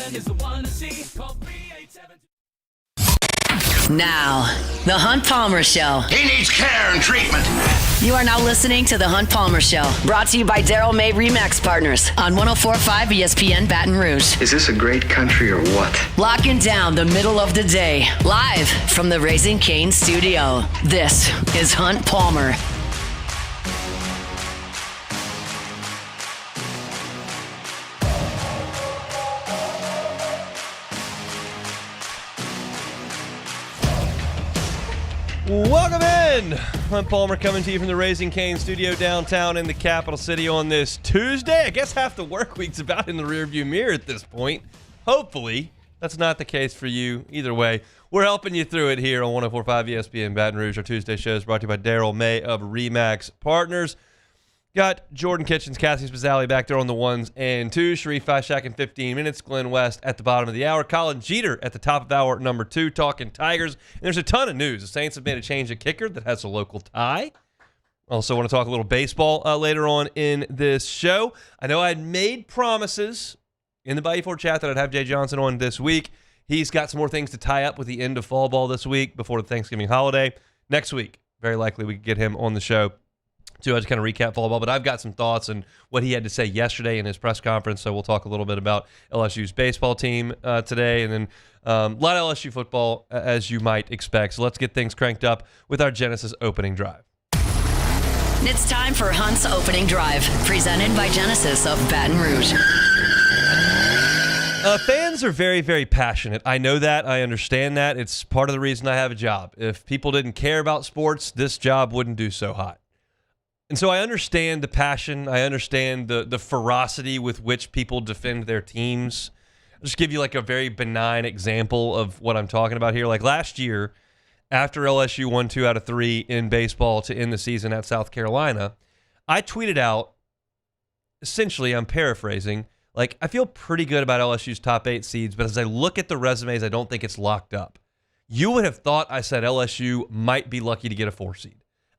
ESPN is the one to see. Call 387. Now, The Hunt Palmer Show. He needs care and treatment. You are now listening to The Hunt Palmer Show, brought to you by Daryl May Remax Partners on 104.5 ESPN Baton Rouge. Is this a great country or what? Locking down the middle of the day, live from the Raising Cane studio. This is Hunt Palmer. Welcome in! Hunt Palmer coming to you from the Raising Cane studio downtown in the capital city on this Tuesday. I guess half the work week's about in the rearview mirror at this point. Hopefully, that's not the case for you. Either way, we're helping you through it here on 104.5 ESPN Baton Rouge. Our Tuesday show is brought to you by Daryl May of Remax Partners. Got Jordan Kitchens, Cassie Spazzali back there on the ones and twos. Sharif Fashak in 15 minutes. Glenn West at the bottom of the hour. Colin Jeter at the top of hour number 2, talking Tigers. And there's a ton of news. The Saints have made a change at kicker that has a local tie. Also want to talk a little baseball later on in this show. I know I had made promises in the Bayou Ford chat that I'd have Jay Johnson on this week. He's got some more things to tie up with the end of fall ball this week before the Thanksgiving holiday. Next week, very likely we could get him on the show to just kind of recap fall ball, but I've got some thoughts on what he had to say yesterday in his press conference, so we'll talk a little bit about LSU's baseball team today, and then a lot of LSU football, as you might expect. So let's get things cranked up with our Genesis opening drive. It's time for Hunt's Opening Drive, presented by Genesis of Baton Rouge. Fans are very, very passionate. I know that. I understand that. It's part of the reason I have a job. If people didn't care about sports, this job wouldn't do so hot. And so I understand the passion. I understand the ferocity with which people defend their teams. I'll just give you like a very benign example of what I'm talking about here. Like last year, after LSU won 2 out of 3 in baseball to end the season at South Carolina, I tweeted out, essentially, I'm paraphrasing, like, I feel pretty good about LSU's top 8 seeds, but as I look at the resumes, I don't think it's locked up. You would have thought I said LSU might be lucky to get a 4 seed.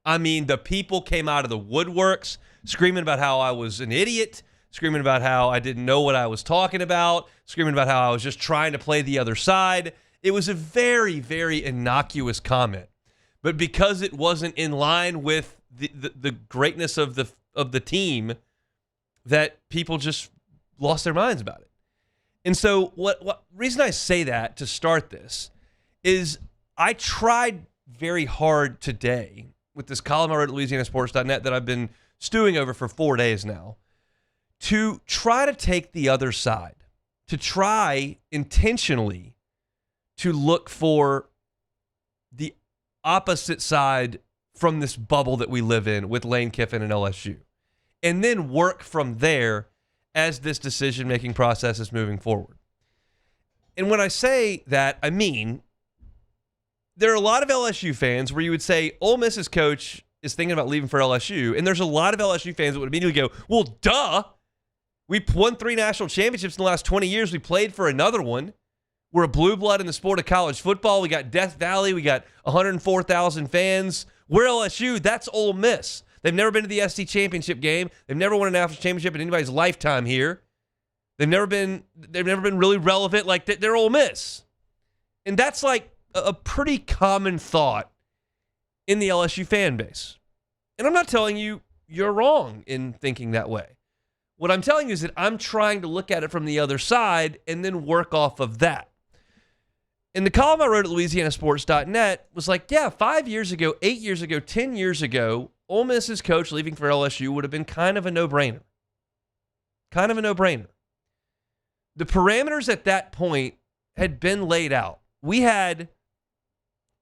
I mean, the people came out of the woodworks screaming about how I was an idiot, screaming about how I didn't know what I was talking about, screaming about how I was just trying to play the other side. It was a very, very innocuous comment. But because it wasn't in line with the greatness of the team, that people just lost their minds about it. And so what reason I say that to start this is I tried very hard today with this column I wrote at LouisianaSports.net that I've been stewing over for 4 days now, to try to take the other side, to try intentionally to look for the opposite side from this bubble that we live in with Lane Kiffin and LSU, and then work from there as this decision-making process is moving forward. And when I say that, I mean, there are a lot of LSU fans where you would say, Ole Miss's coach is thinking about leaving for LSU, and there's a lot of LSU fans that would immediately go, well, duh. We won 3 national championships in the last 20 years. We played for another one. We're a blue blood in the sport of college football. We got Death Valley. We got 104,000 fans. We're LSU. That's Ole Miss. They've never been to the SC championship game. They've never won a national championship in anybody's lifetime here. They've never been really relevant. Like, they're Ole Miss. And that's like a pretty common thought in the LSU fan base. And I'm not telling you you're wrong in thinking that way. What I'm telling you is that I'm trying to look at it from the other side and then work off of that. And the column I wrote at LouisianaSports.net was like, yeah, 5 years ago, 8 years ago, 10 years ago, Ole Miss's coach leaving for LSU would have been kind of a no-brainer. Kind of a no-brainer. The parameters at that point had been laid out. We had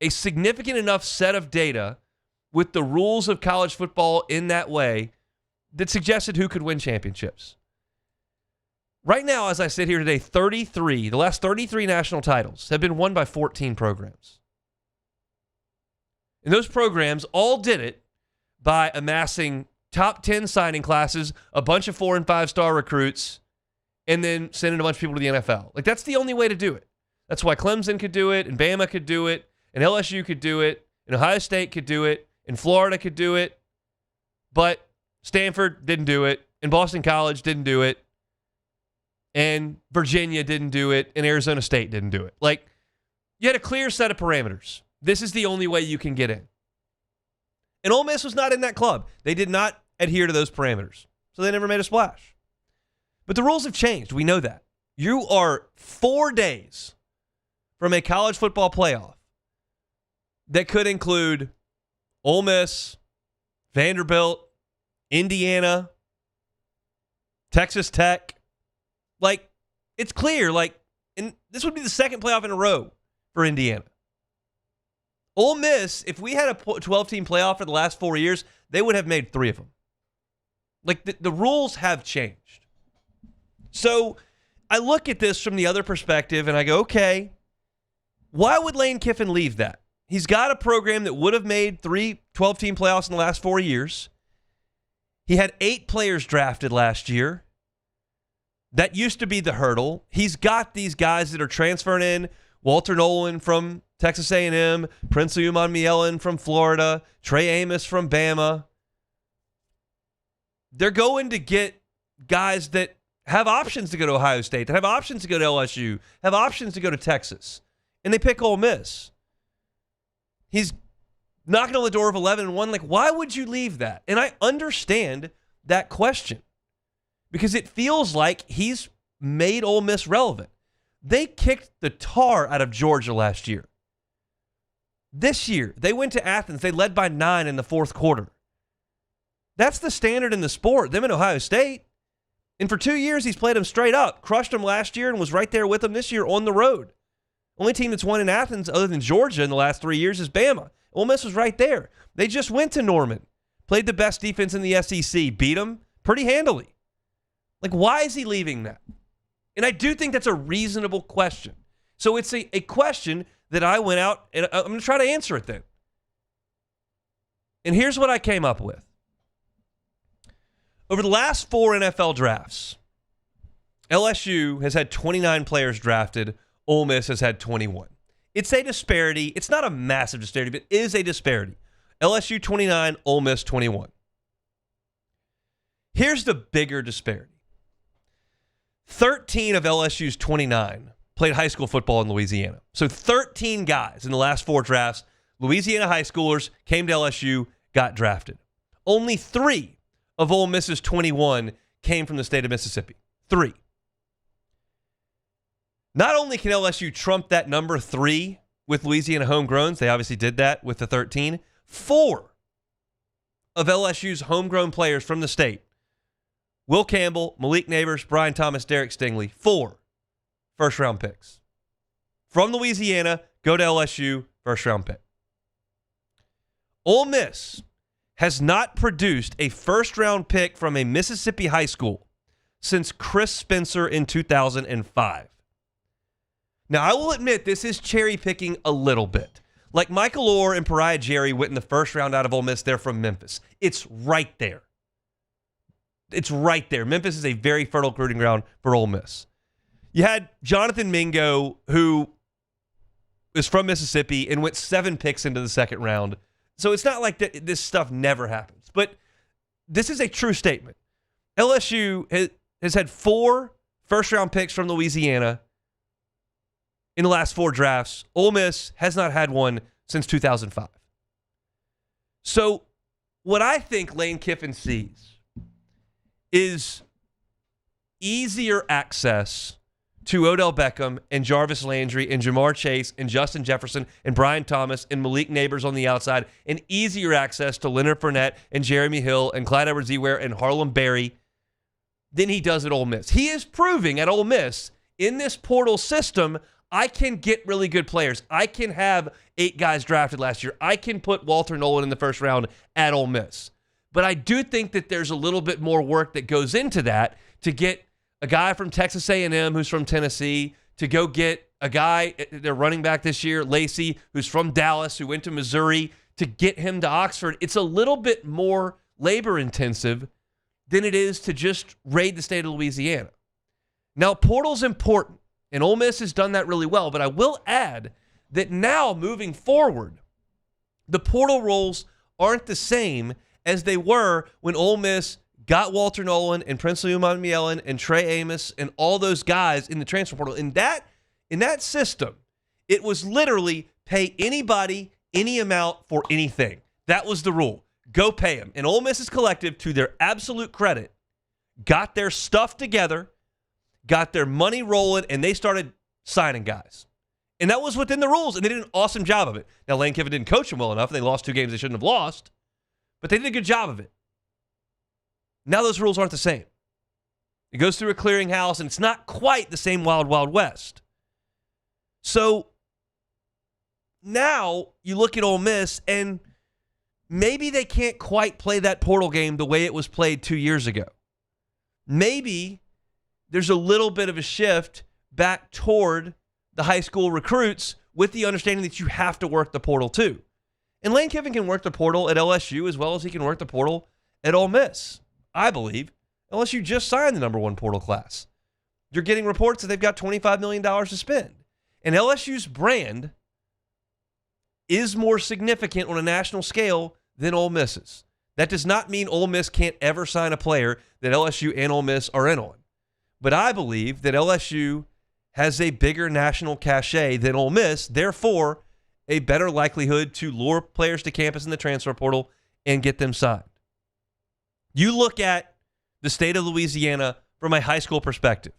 a significant enough set of data with the rules of college football in that way that suggested who could win championships. Right now, as I sit here today, the last 33 national titles have been won by 14 programs. And those programs all did it by amassing top 10 signing classes, a bunch of 4- and 5-star recruits, and then sending a bunch of people to the NFL. Like, that's the only way to do it. That's why Clemson could do it, and Bama could do it, and LSU could do it, and Ohio State could do it, and Florida could do it, but Stanford didn't do it, and Boston College didn't do it. and Virginia didn't do it, and Arizona State didn't do it. Like, you had a clear set of parameters. This is the only way you can get in. And Ole Miss was not in that club. They did not adhere to those parameters, so they never made a splash. But the rules have changed. We know that. You are 4 days from a college football playoff that could include Ole Miss, Vanderbilt, Indiana, Texas Tech. Like, it's clear. Like, and this would be the second playoff in a row for Indiana. Ole Miss, if we had a 12-team playoff for the last 4 years, they would have made 3 of them. Like, the rules have changed. So I look at this from the other perspective, and I go, okay, why would Lane Kiffin leave that? He's got a program that would have made 3 12-team playoffs in the last 4 years. He had 8 players drafted last year. That used to be the hurdle. He's got these guys that are transferring in. Walter Nolan from Texas A&M, Prince Umanmielen from Florida, Trey Amos from Bama. They're going to get guys that have options to go to Ohio State, that have options to go to LSU, have options to go to Texas. And they pick Ole Miss. He's knocking on the door of 11-1. Like, why would you leave that? And I understand that question because it feels like he's made Ole Miss relevant. They kicked the tar out of Georgia last year. This year, they went to Athens. They led by 9 in the fourth quarter. That's the standard in the sport, them and Ohio State. And for 2 years, he's played them straight up. Crushed them last year and was right there with them this year on the road. Only team that's won in Athens other than Georgia in the last 3 years is Bama. Ole Miss was right there. They just went to Norman. Played the best defense in the SEC. Beat them pretty handily. Like, why is he leaving that? And I do think that's a reasonable question. So it's a question that I went out, and I'm going to try to answer it then. And here's what I came up with. Over the last 4 NFL drafts, LSU has had 29 players drafted. Ole Miss has had 21. It's a disparity. It's not a massive disparity, but it is a disparity. LSU 29, Ole Miss 21. Here's the bigger disparity. 13 of LSU's 29 played high school football in Louisiana. So 13 guys in the last 4 drafts, Louisiana high schoolers, came to LSU, got drafted. Only 3 of Ole Miss's 21 came from the state of Mississippi. 3. Not only can LSU trump that number 3 with Louisiana homegrowns, they obviously did that with the 13, 4 of LSU's homegrown players from the state, Will Campbell, Malik Neighbors, Brian Thomas, Derek Stingley, 4 first-round picks. From Louisiana, go to LSU, first-round pick. Ole Miss has not produced a first-round pick from a Mississippi high school since Chris Spencer in 2005. Now, I will admit this is cherry-picking a little bit. Like Michael Orr and Pariah Jerry went in the first round out of Ole Miss. They're from Memphis. It's right there. It's right there. Memphis is a very fertile recruiting ground for Ole Miss. You had Jonathan Mingo, who is from Mississippi and went 7 picks into the second round. So it's not like this stuff never happens. But this is a true statement. LSU has had 4 first-round picks from Louisiana in the last 4 drafts. Ole Miss has not had one since 2005. So what I think Lane Kiffin sees is easier access to Odell Beckham and Jarvis Landry and Jamar Chase and Justin Jefferson and Brian Thomas and Malik Neighbors on the outside, and easier access to Leonard Fournette and Jeremy Hill and Clyde Edwards-Helaire and Harlem Berry than he does at Ole Miss. He is proving at Ole Miss, in this portal system, I can get really good players. I can have 8 guys drafted last year. I can put Walter Nolan in the first round at Ole Miss. But I do think that there's a little bit more work that goes into that to get a guy from Texas A&M who's from Tennessee, to go get a guy, their running back this year, Lacey, who's from Dallas, who went to Missouri, to get him to Oxford. It's a little bit more labor intensive than it is to just raid the state of Louisiana. Now, portal's important, and Ole Miss has done that really well, but I will add that now, moving forward, the portal roles aren't the same as they were when Ole Miss got Walter Nolan and Princely Umanmielen and Trey Amos and all those guys in the transfer portal. In that system, it was literally pay anybody any amount for anything. That was the rule. Go pay them. And Ole Miss's collective, to their absolute credit, got their stuff together, got their money rolling, and they started signing guys. And that was within the rules, and they did an awesome job of it. Now, Lane Kiffin didn't coach them well enough, and they lost 2 games they shouldn't have lost, but they did a good job of it. Now those rules aren't the same. It goes through a clearinghouse, and it's not quite the same Wild Wild West. So now you look at Ole Miss, and maybe they can't quite play that portal game the way it was played 2 years ago. Maybe there's a little bit of a shift back toward the high school recruits with the understanding that you have to work the portal too. And Lane Kiffin can work the portal at LSU as well as he can work the portal at Ole Miss, I believe. LSU just signed the number 1 portal class. You're getting reports that they've got $25 million to spend. And LSU's brand is more significant on a national scale than Ole Miss's. That does not mean Ole Miss can't ever sign a player that LSU and Ole Miss are in on. But I believe that LSU has a bigger national cachet than Ole Miss, therefore a better likelihood to lure players to campus in the transfer portal and get them signed. You look at the state of Louisiana from a high school perspective.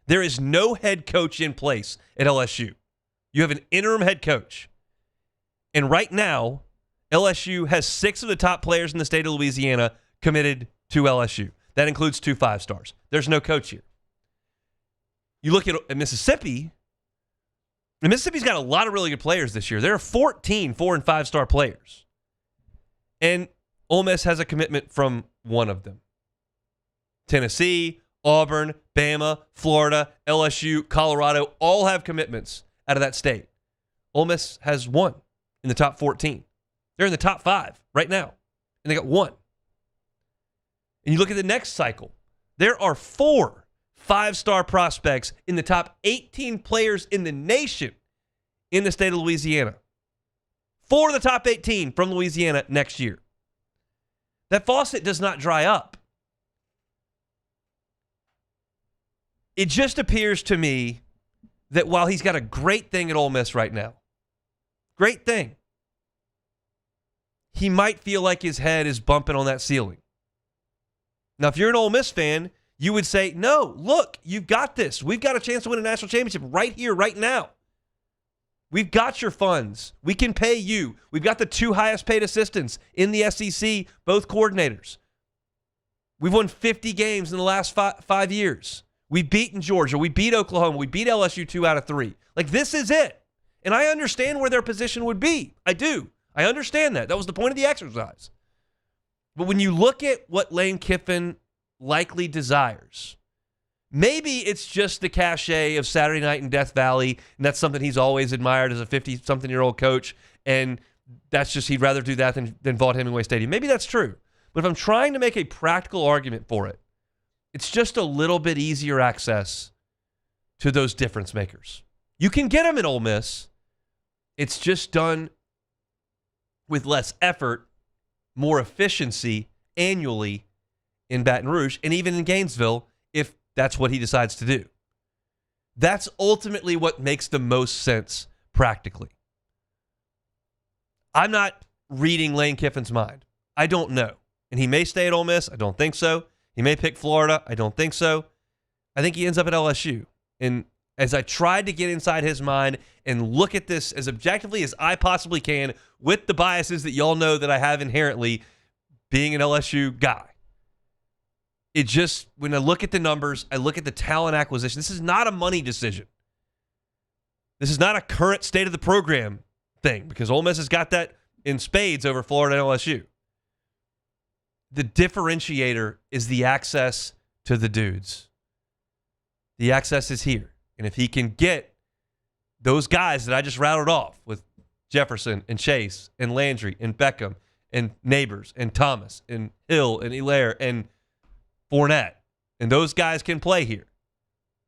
There is no head coach in place at LSU. You have an interim head coach. And right now, LSU has 6 of the top players in the state of Louisiana committed to LSU. That includes 2 5-stars. There's no coach here. You look at Mississippi, and Mississippi's got a lot of really good players this year. There are 14 4- and 5-star players. And Ole Miss has a commitment from one of them. Tennessee, Auburn, Bama, Florida, LSU, Colorado all have commitments out of that state. Ole Miss has 1 in the top 14. They're in the top 5 right now, and they got 1. And you look at the next cycle. There are 4 5-star prospects in the top 18 players in the nation in the state of Louisiana. 4 of the top 18 from Louisiana next year. That faucet does not dry up. It just appears to me that while he's got a great thing at Ole Miss right now, great thing, he might feel like his head is bumping on that ceiling. Now, if you're an Ole Miss fan, you would say, no, look, you've got this. We've got a chance to win a national championship right here, right now. We've got your funds. We can pay you. We've got the 2 highest paid assistants in the SEC, both coordinators. We've won 50 games in the last 5 years. We've beaten Georgia. We beat Oklahoma. We beat LSU 2 out of 3. Like, this is it. And I understand where their position would be. I do. I understand that. That was the point of the exercise. But when you look at what Lane Kiffin likely desires, maybe it's just the cachet of Saturday night in Death Valley, and that's something he's always admired as a 50-something-year-old coach, and that's just he'd rather do that than Vaught Hemingway Stadium. Maybe that's true. But if I'm trying to make a practical argument for it, it's just a little bit easier access to those difference makers. You can get them at Ole Miss. It's just done with less effort, more efficiency annually in Baton Rouge, and even in Gainesville, if that's what he decides to do. That's ultimately what makes the most sense practically. I'm not reading Lane Kiffin's mind. I don't know. And he may stay at Ole Miss. I don't think so. He may pick Florida. I don't think so. I think he ends up at LSU. And as I tried to get inside his mind and look at this as objectively as I possibly can with the biases that y'all know that I have inherently being an LSU guy, it just, when I look at the numbers, I look at the talent acquisition. This is not a money decision. This is not a current state of the program thing because Ole Miss has got that in spades over Florida and LSU. The differentiator is the access to the dudes. The access is here. And if he can get those guys that I just rattled off with Jefferson and Chase and Landry and Beckham and Neighbors and Thomas and Hill and Hilaire and Fournette, and those guys can play here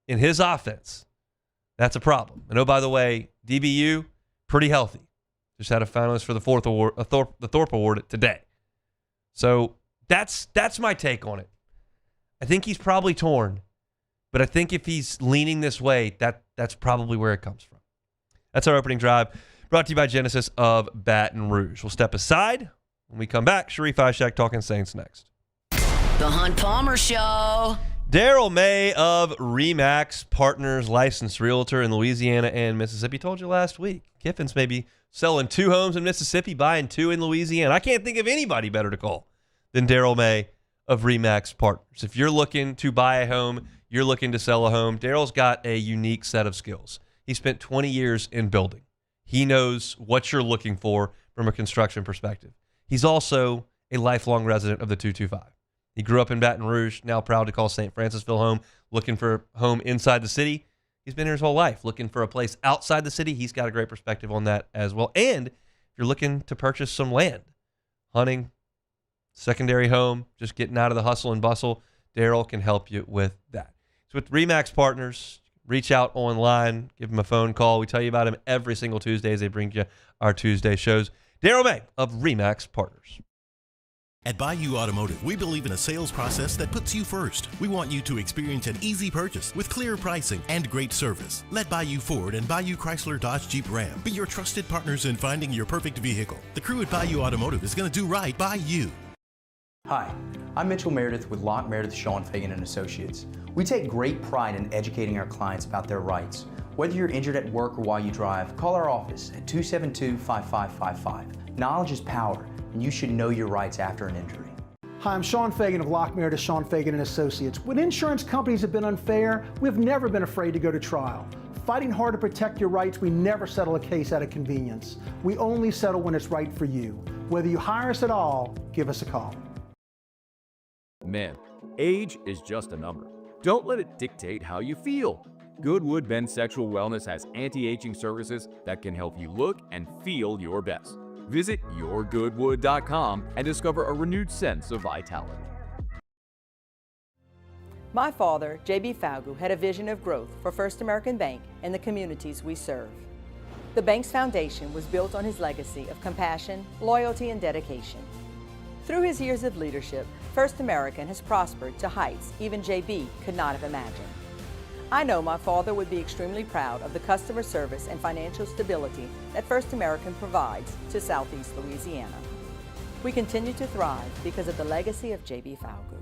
in his offense, that's a problem. And oh, by the way, DBU, pretty healthy. Just had a finalist for the Thorp Award today. So That's my take on it. I think he's probably torn, but I think if he's leaning this way, that's probably where it comes from. That's our opening drive, brought to you by Genesis of Baton Rouge. We'll step aside. When we come back, Sharif Ishak talking Saints next. The Hunt Palmer Show. Daryl May of RE/MAX Partners, licensed realtor in Louisiana and Mississippi. Told you last week, Kiffin's maybe selling 2 homes in Mississippi, buying 2 in Louisiana. I can't think of anybody better to call than Daryl May of RE/MAX Partners. If you're looking to buy a home, you're looking to sell a home, Daryl's got a unique set of skills. He spent 20 years in building. He knows what you're looking for from a construction perspective. He's also a lifelong resident of the 225. He grew up in Baton Rouge, now proud to call St. Francisville home, looking for a home inside the city. He's been here his whole life, looking for a place outside the city. He's got a great perspective on that as well. And if you're looking to purchase some land, hunting, secondary home, just getting out of the hustle and bustle, Daryl can help you with that. So with RE/MAX Partners, reach out online, give him a phone call. We tell you about him every single Tuesday as they bring you our Tuesday shows. Daryl May of RE/MAX Partners. At Bayou Automotive, we believe in a sales process that puts you first. We want you to experience an easy purchase with clear pricing and great service. Let Bayou Ford and Bayou Chrysler Dodge Jeep Ram be your trusted partners in finding your perfect vehicle. The crew at Bayou Automotive is going to do right by you. Hi, I'm Mitchell Meredith with Locke Meredith Sean Fagan and Associates. We take great pride in educating our clients about their rights. Whether you're injured at work or while you drive, call our office at 272-5555. Knowledge is power, and you should know your rights after an injury. Hi, I'm Sean Fagan of Locke Meredith Sean Fagan and Associates. When insurance companies have been unfair, we've never been afraid to go to trial. Fighting hard to protect your rights, we never settle a case out of convenience. We only settle when it's right for you. Whether you hire us at all, give us a call. Men, age is just a number. Don't let it dictate how you feel. Goodwood Men's Sexual Wellness has anti-aging services that can help you look and feel your best. Visit yourgoodwood.com and discover a renewed sense of vitality. My father, J.B. Falgu, had a vision of growth for First American Bank and the communities we serve. The bank's foundation was built on his legacy of compassion, loyalty, and dedication. Through his years of leadership, First American has prospered to heights even J.B. could not have imagined. I know my father would be extremely proud of the customer service and financial stability that First American provides to Southeast Louisiana. We continue to thrive because of the legacy of J.B. Falgu.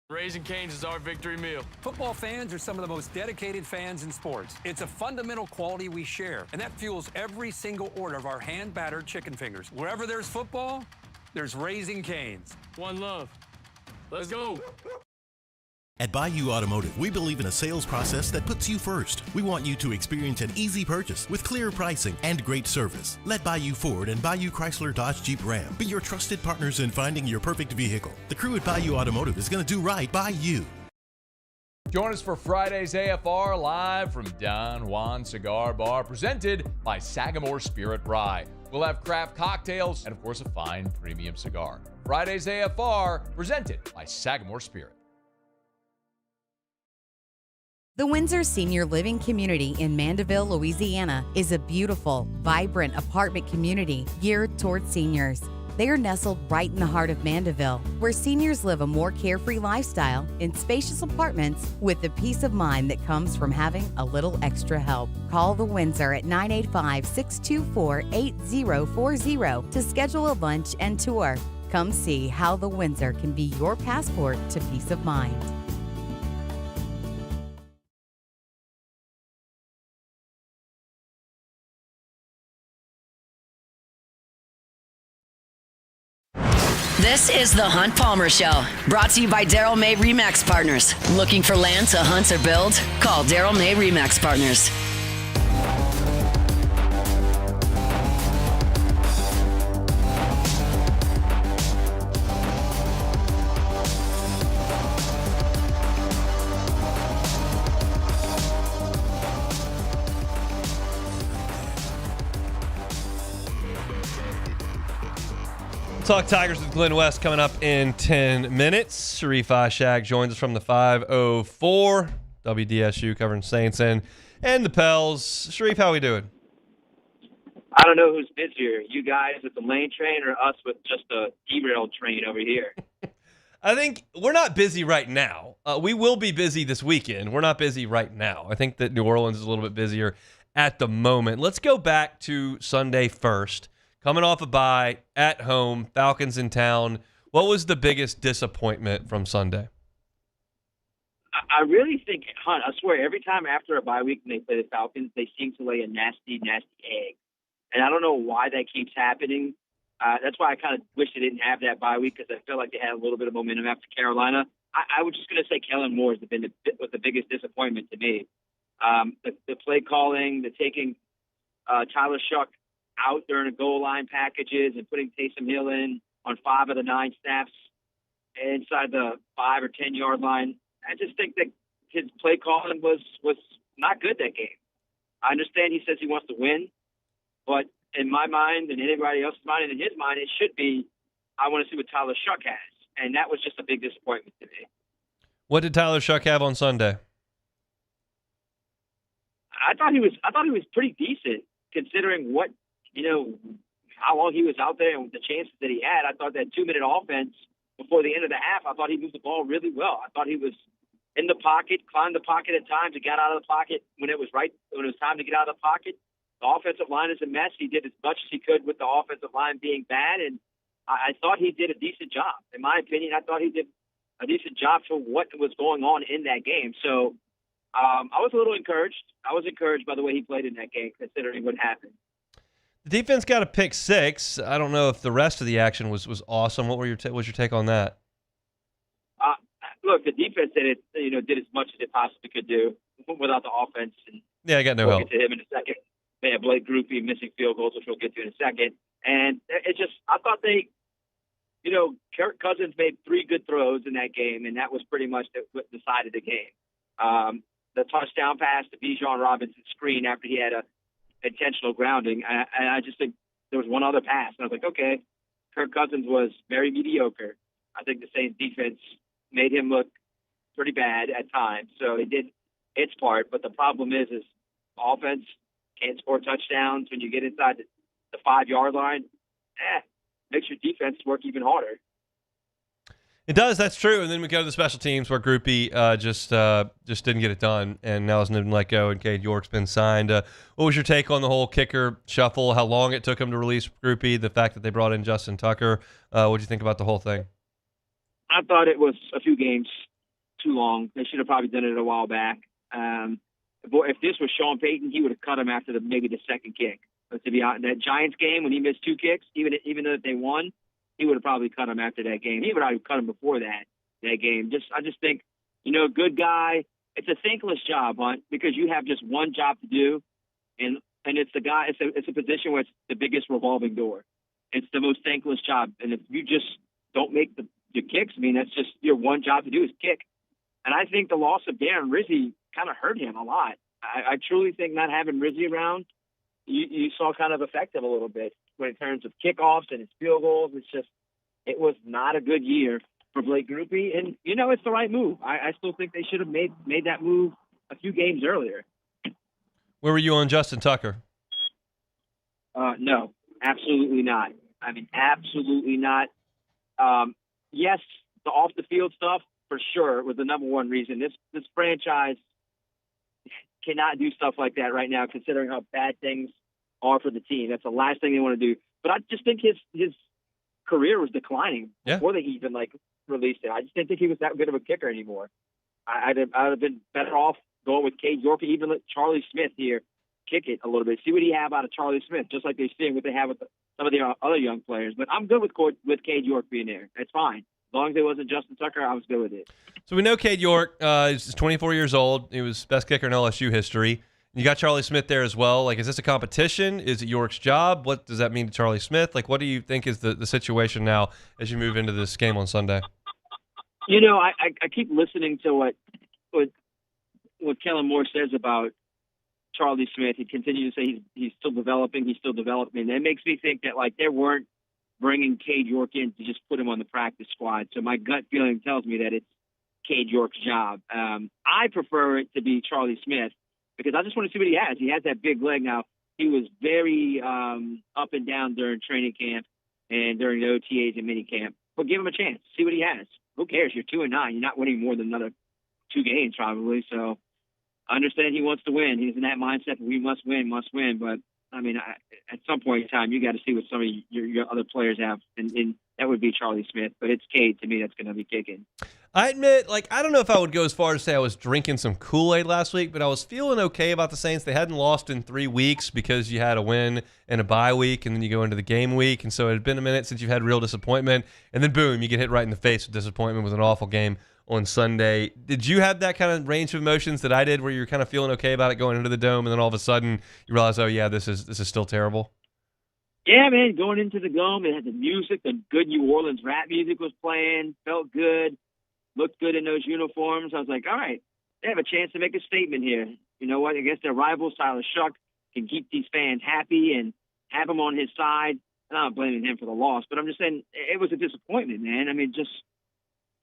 Raising Cane's is our victory meal. Football fans are some of the most dedicated fans in sports. It's a fundamental quality we share, and that fuels every single order of our hand-battered chicken fingers. Wherever there's football, there's Raising Cane's. One love. Let's go. At Bayou Automotive, we believe in a sales process that puts you first. We want you to experience an easy purchase with clear pricing and great service. Let Bayou Ford and Bayou Chrysler Dodge Jeep Ram be your trusted partners in finding your perfect vehicle. The crew at Bayou Automotive is going to do right by you. Join us for Friday's AFR live from Don Juan Cigar Bar, presented by Sagamore Spirit Rye. We'll have craft cocktails and, of course, a fine premium cigar. Friday's AFR, presented by Sagamore Spirit. The Windsor Senior Living Community in Mandeville, Louisiana is a beautiful, vibrant apartment community geared towards seniors. They are nestled right in the heart of Mandeville, where seniors live a more carefree lifestyle in spacious apartments with the peace of mind that comes from having a little extra help. Call the Windsor at 985-624-8040 to schedule a lunch and tour. Come see how the Windsor can be your passport to peace of mind. This is the Hunt Palmer Show, brought to you by Daryl May RE/MAX Partners. Looking for land to hunt or build? Call Daryl May RE/MAX Partners. Talk Tigers with Glenn West coming up in 10 minutes. Sharif Ishak joins us from the 504. WDSU covering Saints and the Pels. Sharif, how we doing? I don't know who's busier, you guys with the lane train or us with just a derailed train over here. I think we're not busy right now. We will be busy this weekend. We're not busy right now. I think that New Orleans is a little bit busier at the moment. Let's go back to Sunday first. Coming off a bye, at home, Falcons in town. What was the biggest disappointment from Sunday? I really think, Hunt, I swear, every time after a bye week and they play the Falcons, they seem to lay a nasty, nasty egg. And I don't know why that keeps happening. That's why I kind of wish they didn't have that bye week, because I feel like they had a little bit of momentum after Carolina. I was just going to say Kellen Moore was the biggest disappointment to me. The play calling, the taking Tyler Shuck out during the goal line packages and putting Taysom Hill in on 5 of the 9 snaps inside the 5 or 10 yard line. I just think that his play calling was not good that game. I understand he says he wants to win, but in my mind and anybody else's mind and in his mind, it should be, I want to see what Tyler Shuck has. And that was just a big disappointment to me. What did Tyler Shuck have on Sunday? I thought he was pretty decent considering what, how long he was out there and the chances that he had. I thought that 2-minute offense before the end of the half, I thought he moved the ball really well. I thought he was in the pocket, climbed the pocket at times, and got out of the pocket when it was time to get out of the pocket. The offensive line is a mess. He did as much as he could with the offensive line being bad, and I thought he did a decent job. In my opinion, I thought he did a decent job for what was going on in that game. So I was a little encouraged. I was encouraged by the way he played in that game, considering what happened. The defense got a pick 6. I don't know if the rest of the action was awesome. What was your take on that? Look, the defense did as much as it possibly could do without the offense. And yeah, I got no we'll help. Get to him in a second. They had Blake Grupe missing field goals, which we'll get to in a second. And I thought Kirk Cousins made 3 good throws in that game, and that was pretty much what decided the game. The touchdown pass to Bijan Robinson screen after he had a intentional grounding. And I just think there was one other pass. And I was like, okay, Kirk Cousins was very mediocre. I think the Saints defense made him look pretty bad at times. So it did its part. But the problem is offense can't score touchdowns when you get inside the 5-yard line. Makes your defense work even harder. It does. That's true. And then we go to the special teams where Grupe just didn't get it done, and now has been let go, and Cade York's been signed. What was your take on the whole kicker shuffle? How long it took him to release Grupe? The fact that they brought in Justin Tucker. What did you think about the whole thing? I thought it was a few games too long. They should have probably done it a while back. If this was Sean Payton, he would have cut him after maybe the second kick. But to be out in that Giants game when he missed 2 kicks, even though they won, he would have probably cut him after that game. He would have cut him before that game. I just think, good guy. It's a thankless job, Hunt, because you have just one job to do, and it's the guy. It's a position where it's the biggest revolving door. It's the most thankless job, and if you just don't make the kicks, that's just your one job to do is kick. And I think the loss of Darren Rizzi kind of hurt him a lot. I truly think not having Rizzi around, you saw kind of affect him a little bit in terms of kickoffs and his field goals. It was not a good year for Blake Grupe, and it's the right move. I still think they should have made that move a few games earlier. Where were you on Justin Tucker? No, absolutely not. Absolutely not. Yes, the off the field stuff for sure was the number one reason. This franchise cannot do stuff like that right now, considering how bad things are for the team. That's the last thing they want to do. But I just think his career was declining before they even released it. I just didn't think he was that good of a kicker anymore. I'd have been better off going with Cade York, even let Charlie Smith here kick it a little bit. See what he have out of Charlie Smith, just like they're seeing what they have with some of the other young players. But I'm good with Cade York being there. That's fine. As long as it wasn't Justin Tucker, I was good with it. So we know Cade York is 24 years old. He was best kicker in LSU history. You got Charlie Smith there as well. Is this a competition? Is it York's job? What does that mean to Charlie Smith? What do you think is the situation now as you move into this game on Sunday? I keep listening to what Kellen Moore says about Charlie Smith. He continues to say he's still developing. And that makes me think that they weren't bringing Cade York in to just put him on the practice squad. So my gut feeling tells me that it's Cade York's job. I prefer it to be Charlie Smith, because I just want to see what he has. He has that big leg now. he was very up and down during training camp and during the OTAs and minicamp. But give him a chance. See what he has. Who cares? You're 2-9. You're not winning more than another 2 games probably. So I understand he wants to win. He's in that mindset that we must win. But, I mean, at some point in time, you got to see what some of your other players have. And that would be Charlie Smith. But it's Cade, to me, that's going to be kicking. I admit, I don't know if I would go as far as say I was drinking some Kool-Aid last week, but I was feeling okay about the Saints. They hadn't lost in 3 weeks because you had a win and a bye week, and then you go into the game week. And so it had been a minute since you've had real disappointment. And then, boom, you get hit right in the face with disappointment with an awful game on Sunday. Did you have that kind of range of emotions that I did where you're kind of feeling okay about it going into the Dome, and then all of a sudden you realize, oh, yeah, this is still terrible? Yeah, man, going into the Dome, it had the music, the good New Orleans rap music was playing, felt good. Looked good in those uniforms. I was like, all right, they have a chance to make a statement here. You know what? I guess their rivals, Tyler Shuck, can keep these fans happy and have them on his side. And I'm not blaming him for the loss, but I'm just saying it was a disappointment, man. I mean, just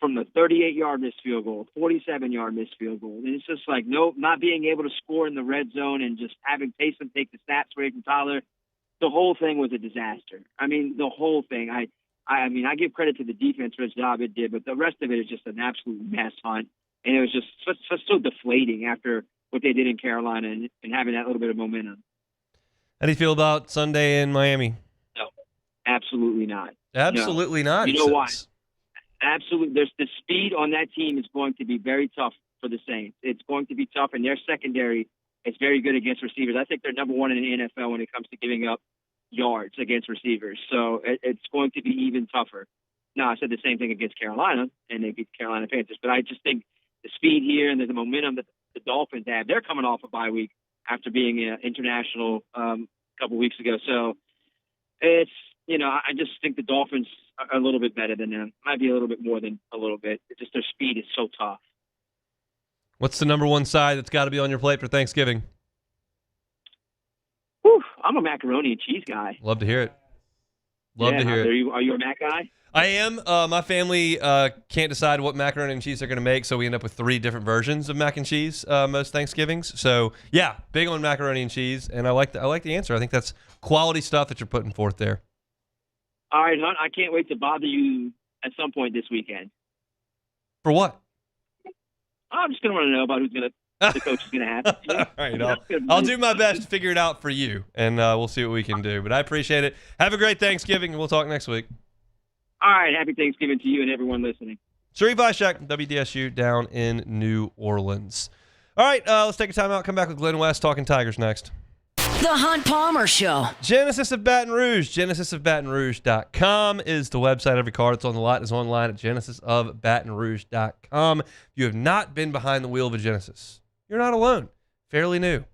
from the 38-yard missed field goal, 47-yard missed field goal. And it's just like, not being able to score in the red zone and just having Taysom take the snaps away from Tyler. The whole thing was a disaster. I mean, the whole thing. I mean, I give credit to the defense for the job it did, but the rest of it is just an absolute mess, Hunt. And it was just so deflating after what they did in Carolina and having that little bit of momentum. How do you feel about Sunday in Miami? No, absolutely not. Absolutely not. You know why? Absolutely. There's the speed on that team is going to be very tough for the Saints. It's going to be tough, and their secondary is very good against receivers. I think they're number 1 in the NFL when it comes to giving up yards against receivers. So it's going to be even tougher. Now, I said the same thing against Carolina, and they beat the Carolina Panthers, but I just think the speed here and the momentum that the Dolphins have, they're coming off a bye week after being international a couple weeks ago. So it's, I just think the Dolphins are a little bit better than them. Might be a little bit more than a little bit. It's just their speed is so tough. What's the number 1 side that's got to be on your plate for Thanksgiving? I'm a macaroni and cheese guy. Love to hear it. Love to hear it. Are you a mac guy? I am. My family can't decide what macaroni and cheese they're going to make, so we end up with 3 different versions of mac and cheese most Thanksgivings. So, yeah, big on macaroni and cheese, and I like the answer. I think that's quality stuff that you're putting forth there. All right, Hunt, I can't wait to bother you at some point this weekend. For what? I'm just going to want to know about the coach is going to have. All right, I'll do my best to figure it out for you, and we'll see what we can do. But I appreciate it. Have a great Thanksgiving, and we'll talk next week. All right, happy Thanksgiving to you and everyone listening. Sharif Ishak, WDSU, down in New Orleans. All right, let's take a time out. Come back with Glenn West talking Tigers next. The Hunt Palmer Show. Genesis of Baton Rouge. GenesisofBatonRouge.com is the website. Every car that's on the lot is online at GenesisofBatonRouge.com. If you have not been behind the wheel of a Genesis, you're not alone. Fairly new.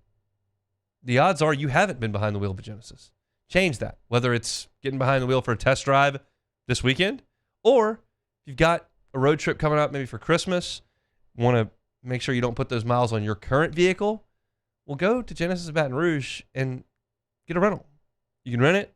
The odds are you haven't been behind the wheel of a Genesis. Change that. Whether it's getting behind the wheel for a test drive this weekend, or you've got a road trip coming up maybe for Christmas, want to make sure you don't put those miles on your current vehicle, well, go to Genesis of Baton Rouge and get a rental. You can rent it,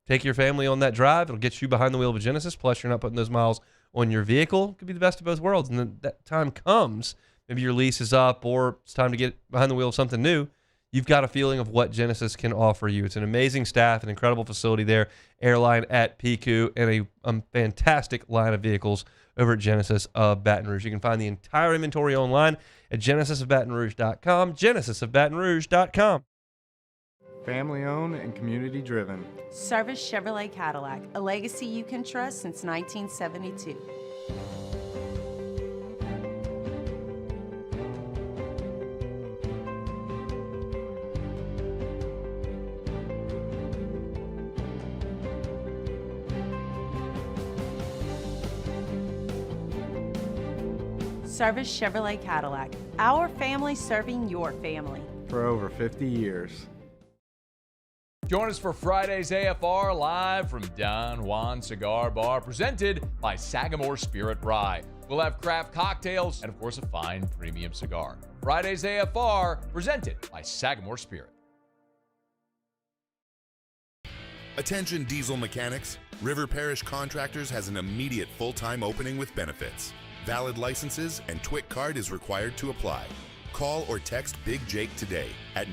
take your family on that drive. It'll get you behind the wheel of a Genesis, plus you're not putting those miles on your vehicle. It could be the best of both worlds. And then that time comes, maybe your lease is up or it's time to get behind the wheel of something new. You've got a feeling of what Genesis can offer you. It's an amazing staff, an incredible facility there, airline at PQ, and a fantastic line of vehicles over at Genesis of Baton Rouge. You can find the entire inventory online at GenesisofBatonRouge.com, GenesisofBatonRouge.com. Family owned and community driven. Service Chevrolet Cadillac, a legacy you can trust since 1972. Service Chevrolet Cadillac, our family serving your family. For over 50 years. Join us for Friday's AFR live from Don Juan Cigar Bar, presented by Sagamore Spirit Rye. We'll have craft cocktails and, of course, a fine premium cigar. Friday's AFR, presented by Sagamore Spirit. Attention diesel mechanics. River Parish Contractors has an immediate full-time opening with benefits. Valid licenses and TWIC card is required to apply. Call or text Big Jake today at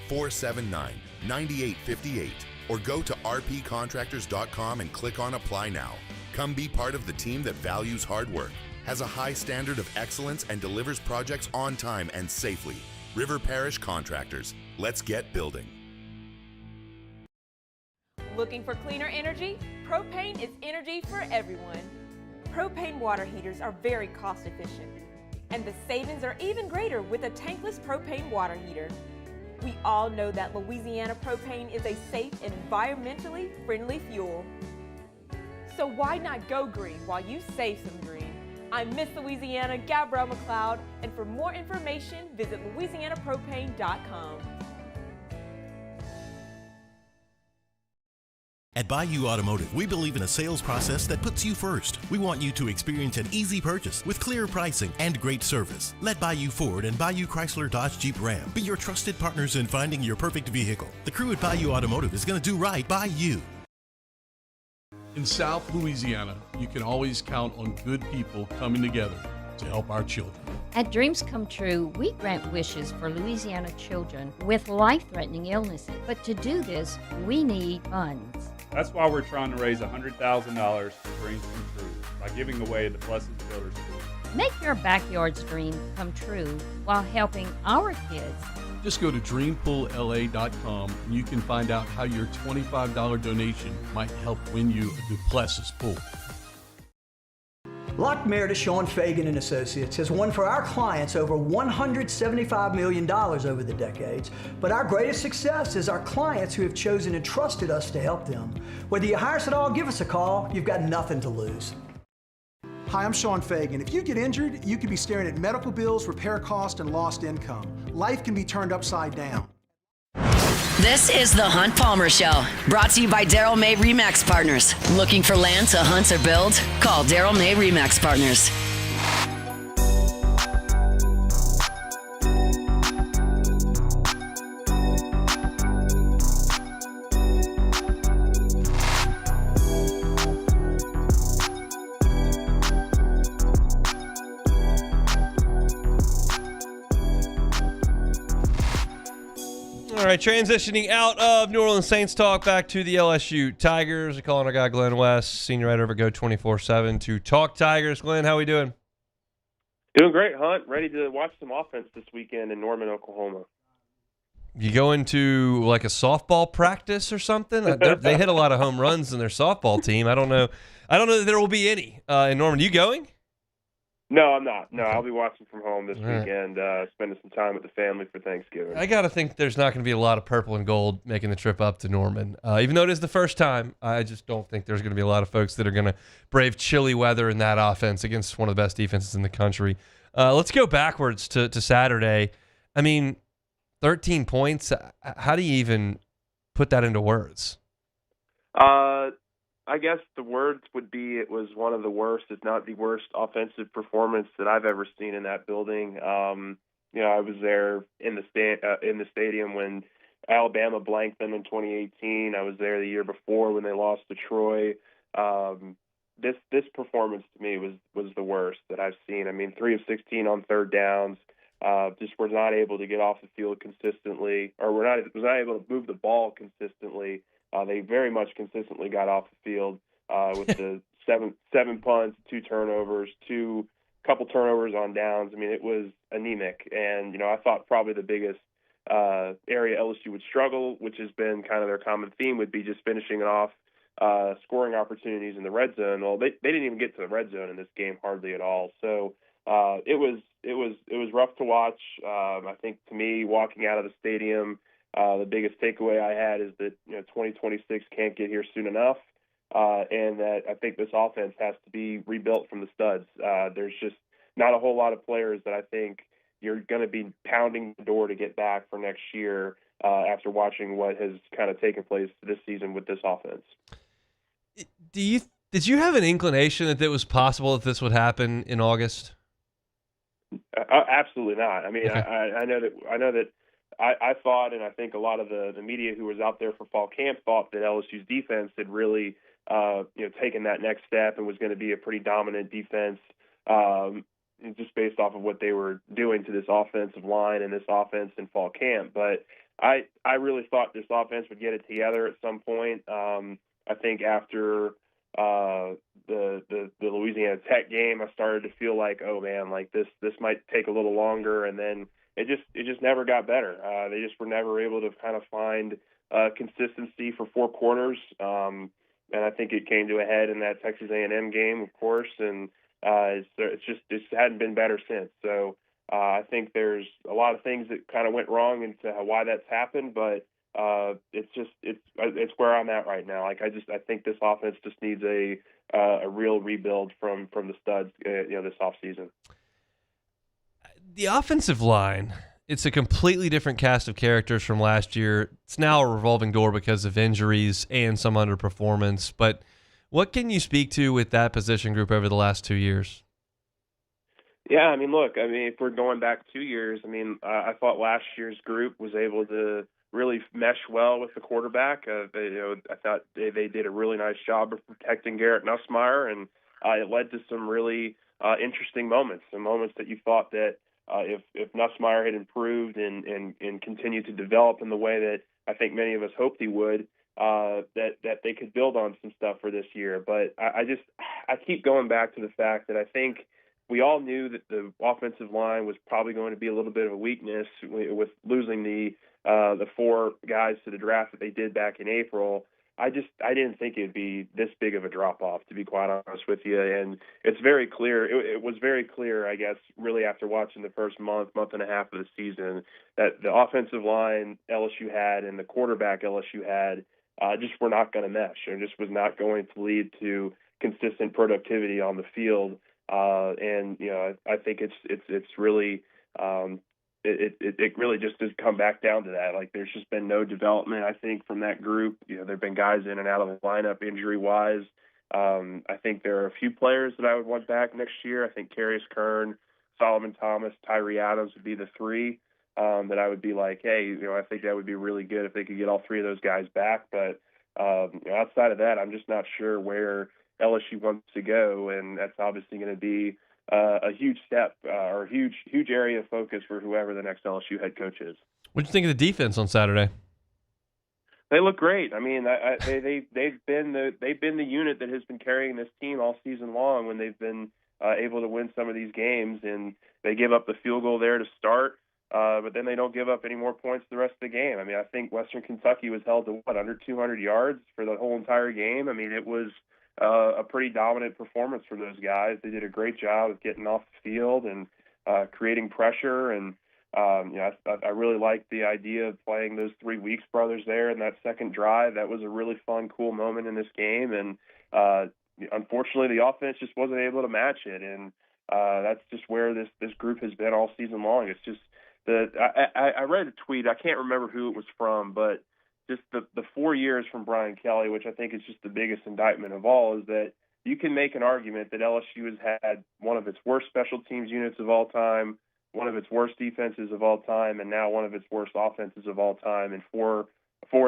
479-9858 or go to rpcontractors.com and click on Apply Now. Come be part of the team that values hard work, has a high standard of excellence, and delivers projects on time and safely. River Parish Contractors. Let's get building. Looking for cleaner energy? Propane is energy for everyone. Propane water heaters are very cost efficient, and the savings are even greater with a tankless propane water heater. We all know that Louisiana propane is a safe and environmentally friendly fuel. So why not go green while you save some green? I'm Miss Louisiana, Gabrielle McLeod, and for more information, visit louisianapropane.com. At Bayou Automotive, we believe in a sales process that puts you first. We want you to experience an easy purchase with clear pricing and great service. Let Bayou Ford and Bayou Chrysler Dodge Jeep Ram be your trusted partners in finding your perfect vehicle. The crew at Bayou Automotive is going to do right by you. In South Louisiana, you can always count on good people coming together to help our children. At Dreams Come True, we grant wishes for Louisiana children with life-threatening illnesses. But to do this, we need funds. That's why we're trying to raise $100,000 for Dreams Come True by giving away the Blessed Builders School. Make your backyard's dream come true while helping our kids. Just go to dreampoolla.com and you can find out how your $25 donation might help win you a Duplessis pool. Lock Meredith, Sean Fagan and Associates has won for our clients over $175 million over the decades, but our greatest success is our clients who have chosen and trusted us to help them. Whether you hire us at all, give us a call. You've got nothing to lose. Hi, I'm Sean Fagan. If you get injured, you could be staring at medical bills, repair costs, and lost income. Life can be turned upside down. This is the Hunt Palmer Show, brought to you by Daryl May Remax Partners. Looking for land to hunt or build? Call Daryl May Remax Partners. All right, transitioning out of New Orleans Saints talk back to the LSU Tigers. We're calling our guy Glenn West, senior writer over Go 24/7 to talk Tigers. Glenn, how we doing? Doing great, Hunt. Ready to watch some offense this weekend in Norman, Oklahoma. You going to like a softball practice or something? They hit a lot of home runs in their softball team. I don't know that there will be any in Norman. You going? No, I'm not. No, I'll be watching from home this weekend, spending some time with the family for Thanksgiving. I got to think there's not going to be a lot of purple and gold making the trip up to Norman. Even though it is the first time, I just don't think there's going to be a lot of folks that are going to brave chilly weather in that offense against one of the best defenses in the country. Let's go backwards to Saturday. I mean, 13 points. How do you even put that into words? I guess the words would be it was one of the worst, if not the worst, offensive performance that I've ever seen in that building. I was there in the stadium when Alabama blanked them in 2018. I was there the year before when they lost to Troy. This performance to me was the worst that I've seen. I mean, 3 of 16 on third downs. Just were not able to get off the field consistently, or was not able to move the ball consistently. They very much consistently got off the field with the seven punts, 2 turnovers, couple turnovers on downs. I mean, it was anemic. And, I thought probably the biggest area LSU would struggle, which has been kind of their common theme, would be just finishing off scoring opportunities in the red zone. Well, they didn't even get to the red zone in this game hardly at all. So it was rough to watch. I think to me, walking out of the stadium, the biggest takeaway I had is that 2026 can't get here soon enough, and that I think this offense has to be rebuilt from the studs. There's just not a whole lot of players that I think you're going to be pounding the door to get back for next year after watching what has kind of taken place this season with this offense. Did you have an inclination that it was possible that this would happen in August? Absolutely not. I mean, Okay. I know that. I thought, and I think a lot of the media who was out there for fall camp thought that LSU's defense had really, taken that next step and was going to be a pretty dominant defense, just based off of what they were doing to this offensive line and this offense in fall camp. But I really thought this offense would get it together at some point. I think after the Louisiana Tech game, I started to feel like, oh man, like this might take a little longer, and then it just never got better. They just were never able to kind of find consistency for 4 quarters, and I think it came to a head in that Texas A&M game, of course, and it's hadn't been better since. So I think there's a lot of things that kind of went wrong into why that's happened, but it's where I'm at right now. Like I think this offense just needs a real rebuild from the studs, this offseason. The offensive line, it's a completely different cast of characters from last year. It's now a revolving door because of injuries and some underperformance. But what can you speak to with that position group over the last 2 years? Yeah, if we're going back 2 years, I thought last year's group was able to really mesh well with the quarterback. I thought they did a really nice job of protecting Garrett Nussmeier, and it led to some really interesting moments, some moments that you thought that if Nussmeier had improved and continued to develop in the way that I think many of us hoped he would, that they could build on some stuff for this year. But I keep going back to the fact that I think we all knew that the offensive line was probably going to be a little bit of a weakness with losing the 4 guys to the draft that they did back in April. I didn't think it'd be this big of a drop-off, to be quite honest with you. And it's very clear. It was very clear, I guess, really after watching the first month and a half of the season, that the offensive line LSU had and the quarterback LSU had just were not going to mesh, and just was not going to lead to consistent productivity on the field. I think it's really it really just has come back down to that. Like, there's just been no development, I think, from that group. There've been guys in and out of the lineup injury wise. I think there are a few players that I would want back next year. I think Carius Kern, Solomon Thomas, Tyree Adams would be the 3 that I would be like, hey, I think that would be really good if they could get all 3 of those guys back. But outside of that, I'm just not sure where LSU wants to go, and that's obviously going to be a huge step or a huge area of focus for whoever the next LSU head coach is. What did you think of the defense on Saturday? They look great. They've been the unit that has been carrying this team all season long when they've been able to win some of these games, and they give up the field goal there to start, but then they don't give up any more points the rest of the game. I think Western Kentucky was held to under 200 yards for the whole entire game. It was a pretty dominant performance from those guys. They did a great job of getting off the field and creating pressure. And I really liked the idea of playing those 3 Weeks brothers there in that second drive. That was a really fun, cool moment in this game. And unfortunately, the offense just wasn't able to match it. And that's just where this group has been all season long. It's just I read a tweet. I can't remember who it was from, but just the 4 years from Brian Kelly, which I think is just the biggest indictment of all, is that you can make an argument that LSU has had one of ch worst special teams units of all time, one of its worst defenses of all time, and now one of its worst offenses of all time, and 3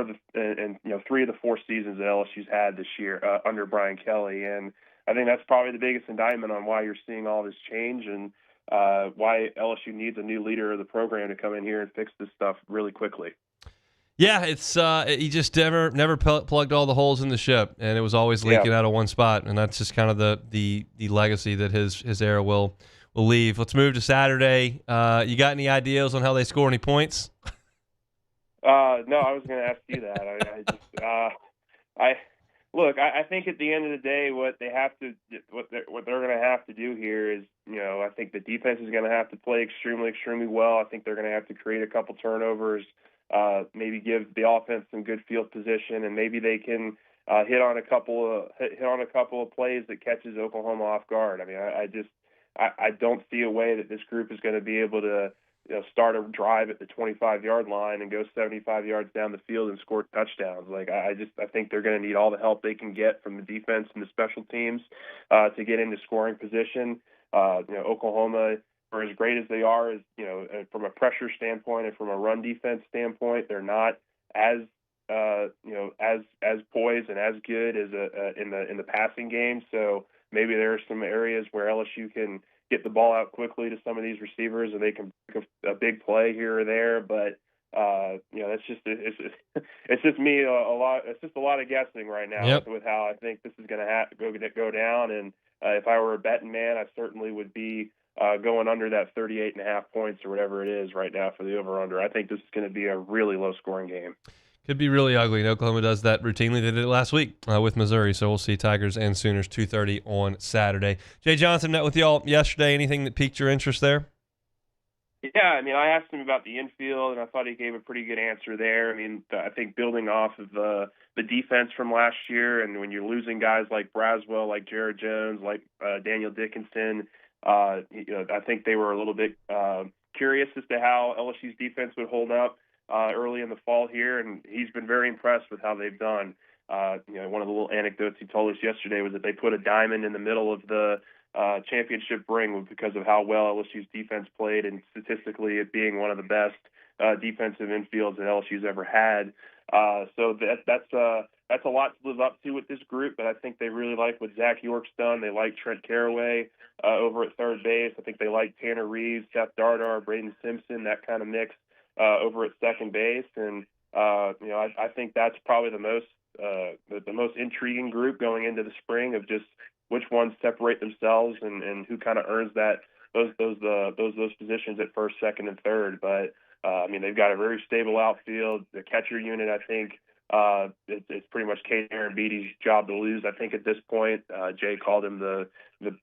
of the 4 seasons that LSU's had this year under Brian Kelly. And I think that's probably the biggest indictment on why you're seeing all this change and why LSU needs a new leader of the program to come in here and fix this stuff really quickly. Yeah, it's he just never plugged all the holes in the ship, and it was always leaking out of one spot, and that's just kind of the legacy that his era will leave. Let's move to Saturday. You got any ideas on how they score any points? No, I was going to ask you that. I think at the end of the day, what they're going to have to do here is, I think the defense is going to have to play extremely, extremely well. I think they're going to have to create a couple turnovers. Maybe give the offense some good field position, and maybe they can hit on a couple of plays that catches Oklahoma off guard. I don't see a way that this group is going to be able to start a drive at the 25-yard line and go 75 yards down the field and score touchdowns. I think they're going to need all the help they can get from the defense and the special teams to get into scoring position. Oklahoma, for as great as they are, from a pressure standpoint and from a run defense standpoint, they're not as poised and as good as in the passing game. So maybe there are some areas where LSU can get the ball out quickly to some of these receivers, and they can pick a big play here or there. But That's just it's just me a lot. It's just a lot of guessing right now with how I think this is going to go down. And if I were a betting man, I certainly would be going under that 38.5 points or whatever it is right now for the over/under. I think this is going to be a really low-scoring game. Could be really ugly. And Oklahoma does that routinely. They did it last week with Missouri. So we'll see Tigers and Sooners 2:30 on Saturday. Jay Johnson met with y'all yesterday. Anything that piqued your interest there? Yeah, I mean, I asked him about the infield, and I thought he gave a pretty good answer there. I mean, I think building off of the defense from last year, and when you're losing guys like Braswell, like Jared Jones, like Daniel Dickinson, I think they were a little bit curious as to how LSU's defense would hold up early in the fall here, and he's been very impressed with how they've done. One of the little anecdotes he told us yesterday was that they put a diamond in the middle of the championship ring because of how well LSU's defense played, and statistically it being one of the best defensive infields that LSU's ever had. So that's a lot to live up to with this group, but I think they really like what Zach York's done. They like Trent Caraway over at third base. I think they like Tanner Reeves, Seth Dardar, Braden Simpson, that kind of mix over at second base. And I think that's probably the most intriguing group going into the spring, of just which ones separate themselves and who kind of earns those positions at first, second, and third. But they've got a very stable outfield. The catcher unit, I think, it's pretty much Kate Beatty's job to lose. I think at this point, Jay called him the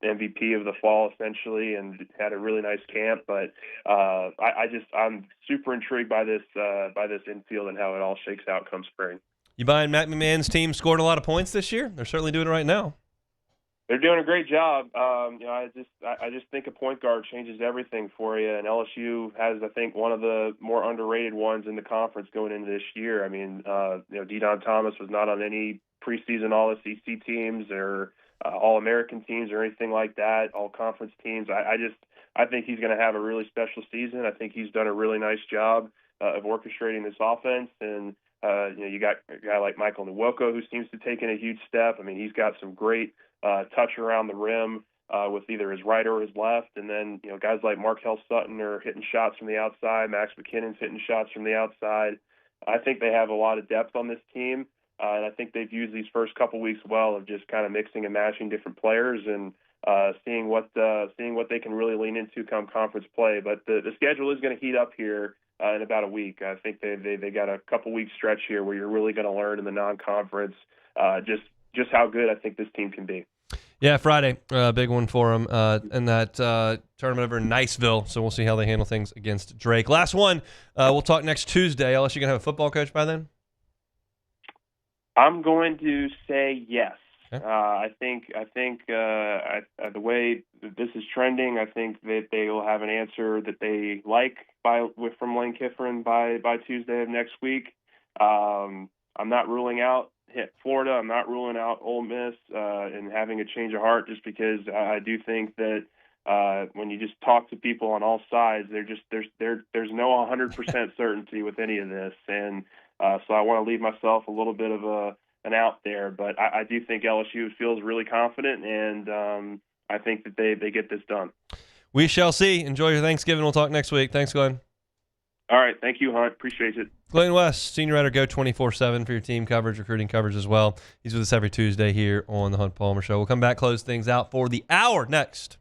MVP of the fall essentially, and had a really nice camp. But I'm super intrigued by this infield and how it all shakes out come spring. You buying Matt McMahon's team scoring a lot of points this year? They're certainly doing it right now. They're doing a great job. I just think a point guard changes everything for you, and LSU has, I think, one of the more underrated ones in the conference going into this year. I mean, De'Don Thomas was not on any preseason All-SEC teams or All-American teams or anything like that, all-conference teams. I think he's going to have a really special season. I think he's done a really nice job of orchestrating this offense, and you got a guy like Michael Nwoko who seems to take in a huge step. I mean, he's got some great touch around the rim with either his right or his left. And then, guys like Markel Sutton are hitting shots from the outside. Max McKinnon's hitting shots from the outside. I think they have a lot of depth on this team. And I think they've used these first couple weeks well of just kind of mixing and matching different players and seeing what they can really lean into come conference play. But the schedule is going to heat up here in about a week. I think they got a couple week stretch here where you're really going to learn in the non-conference just how good I think this team can be. Yeah, Friday, big one for them in that tournament over in Niceville. So we'll see how they handle things against Drake. Last one, we'll talk next Tuesday. LSU going to have a football coach by then? I'm going to say yes. Okay. I think the way that this is trending, I think that they will have an answer that they like from Lane Kiffin by Tuesday of next week. I'm not ruling out Florida. I'm not ruling out Ole Miss and having a change of heart, just because I do think that when you just talk to people on all sides, there's no 100% certainty with any of this, and so I want to leave myself a little bit of an out there. But I do think LSU feels really confident, and I think that they get this done. We shall see. Enjoy your Thanksgiving. We'll talk next week. Thanks, Glenn. All right. Thank you, Hunt. Appreciate it. Glenn West, senior writer, Go 24/7 for your team coverage, recruiting coverage as well. He's with us every Tuesday here on the Hunt Palmer Show. We'll come back, close things out for the hour next.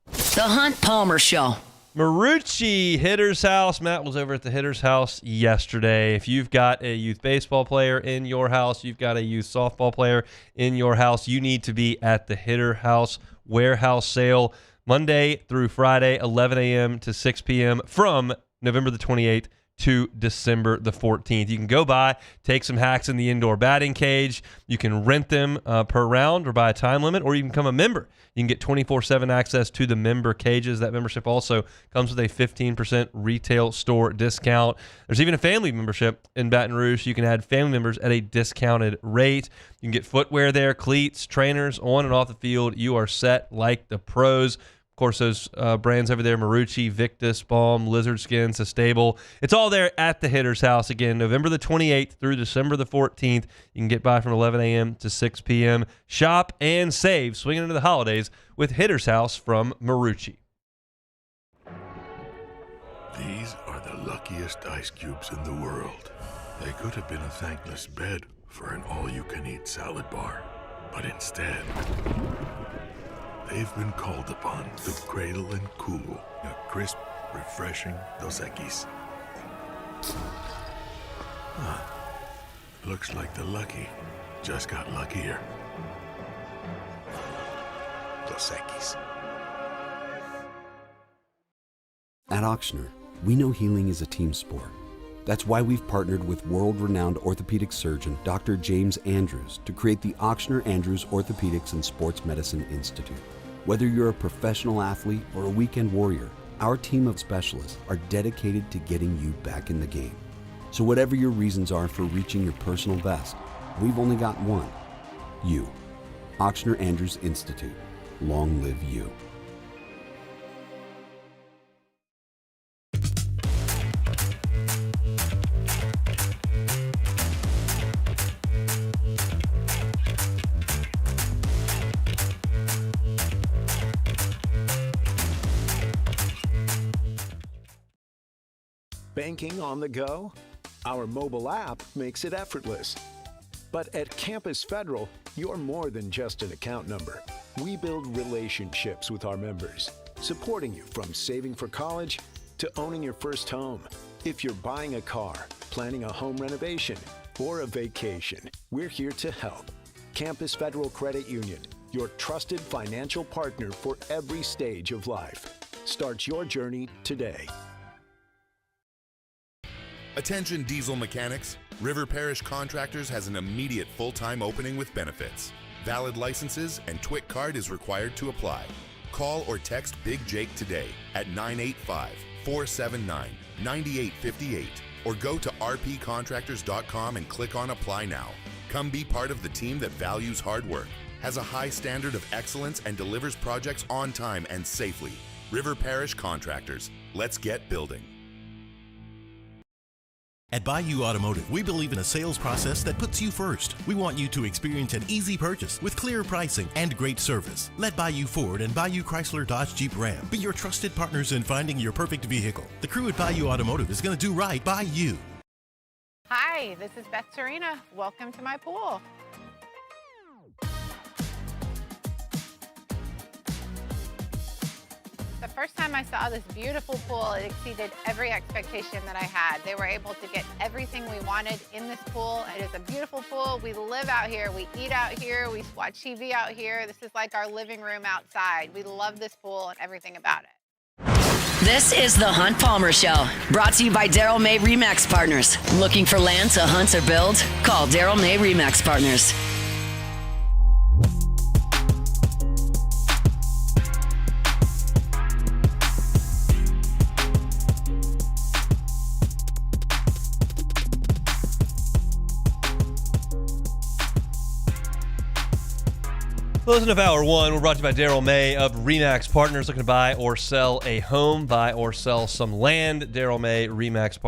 The Hunt Palmer Show. Marucci Hitter's House. Matt was over at the Hitter's House yesterday. If you've got a youth baseball player in your house, you've got a youth softball player in your house, you need to be at the Hitter House warehouse sale Monday through Friday, 11 a.m. to 6 p.m. from November the 28th to December the 14th. You can go by, take some hacks in the indoor batting cage. You can rent them per round or by a time limit, or you can become a member. You can get 24/7 access to the member cages. That membership also comes with a 15% retail store discount. There's even a family membership in Baton Rouge. You can add family members at a discounted rate. You can get footwear there, cleats, trainers, on and off the field. You are set like the pros. Of course, those brands over there, Marucci, Victus, Balm, Lizard Skin, Sustable. It's all there at the Hitter's House. Again, November the 28th through December the 14th. You can get by from 11 a.m. to 6 p.m. Shop and save, swinging into the holidays with Hitter's House from Marucci. These are the lucky luckiest ice cubes in the world. They could have been a thankless bed for an all-you-can-eat salad bar. But instead, they've been called upon to cradle and cool a crisp, refreshing Dos Equis. Looks like the lucky just got luckier. Dos Equis. At Auctioner, we know healing is a team sport. That's why we've partnered with world-renowned orthopedic surgeon Dr. James Andrews to create the Auctioner Andrews Orthopedics and Sports Medicine Institute. Whether you're a professional athlete or a weekend warrior, our team of specialists are dedicated to getting you back in the game. So whatever your reasons are for reaching your personal best, we've only got one: you. Auctioner Andrews Institute. Long live you. Banking on the go? Our mobile app makes it effortless. But at Campus Federal, you're more than just an account number. We build relationships with our members, supporting you from saving for college to owning your first home. If you're buying a car, planning a home renovation, or a vacation, we're here to help. Campus Federal Credit Union, your trusted financial partner for every stage of life. Start your journey today. Attention diesel mechanics, River Parish Contractors has an immediate full-time opening with benefits. Valid licenses and TWIC card is required to apply. Call or text Big Jake today at 985-479-9858 or go to rpcontractors.com and click on Apply Now. Come be part of the team that values hard work, has a high standard of excellence, and delivers projects on time and safely. River Parish Contractors. Let's get building. At Bayou Automotive, we believe in a sales process that puts you first. We want you to experience an easy purchase with clear pricing and great service. Let Bayou Ford and Bayou Chrysler Dodge Jeep Ram be your trusted partners in finding your perfect vehicle. The crew at Bayou Automotive is going to do right by you. Hi, this is Beth Serena. Welcome to my pool. The first time I saw this beautiful pool, it exceeded every expectation that I had. They were able to get everything we wanted in this pool. It is a beautiful pool. We live out here, we eat out here, we watch TV out here. This is like our living room outside. We love this pool and everything about it. This is the Hunt Palmer Show, brought to you by Daryl May Remax Partners. Looking for land to hunt or build? Call Daryl May Remax Partners. Closing of Hour 1, we're brought to you by Daryl May of Remax Partners. Looking to buy or sell a home, buy or sell some land. Daryl May, Remax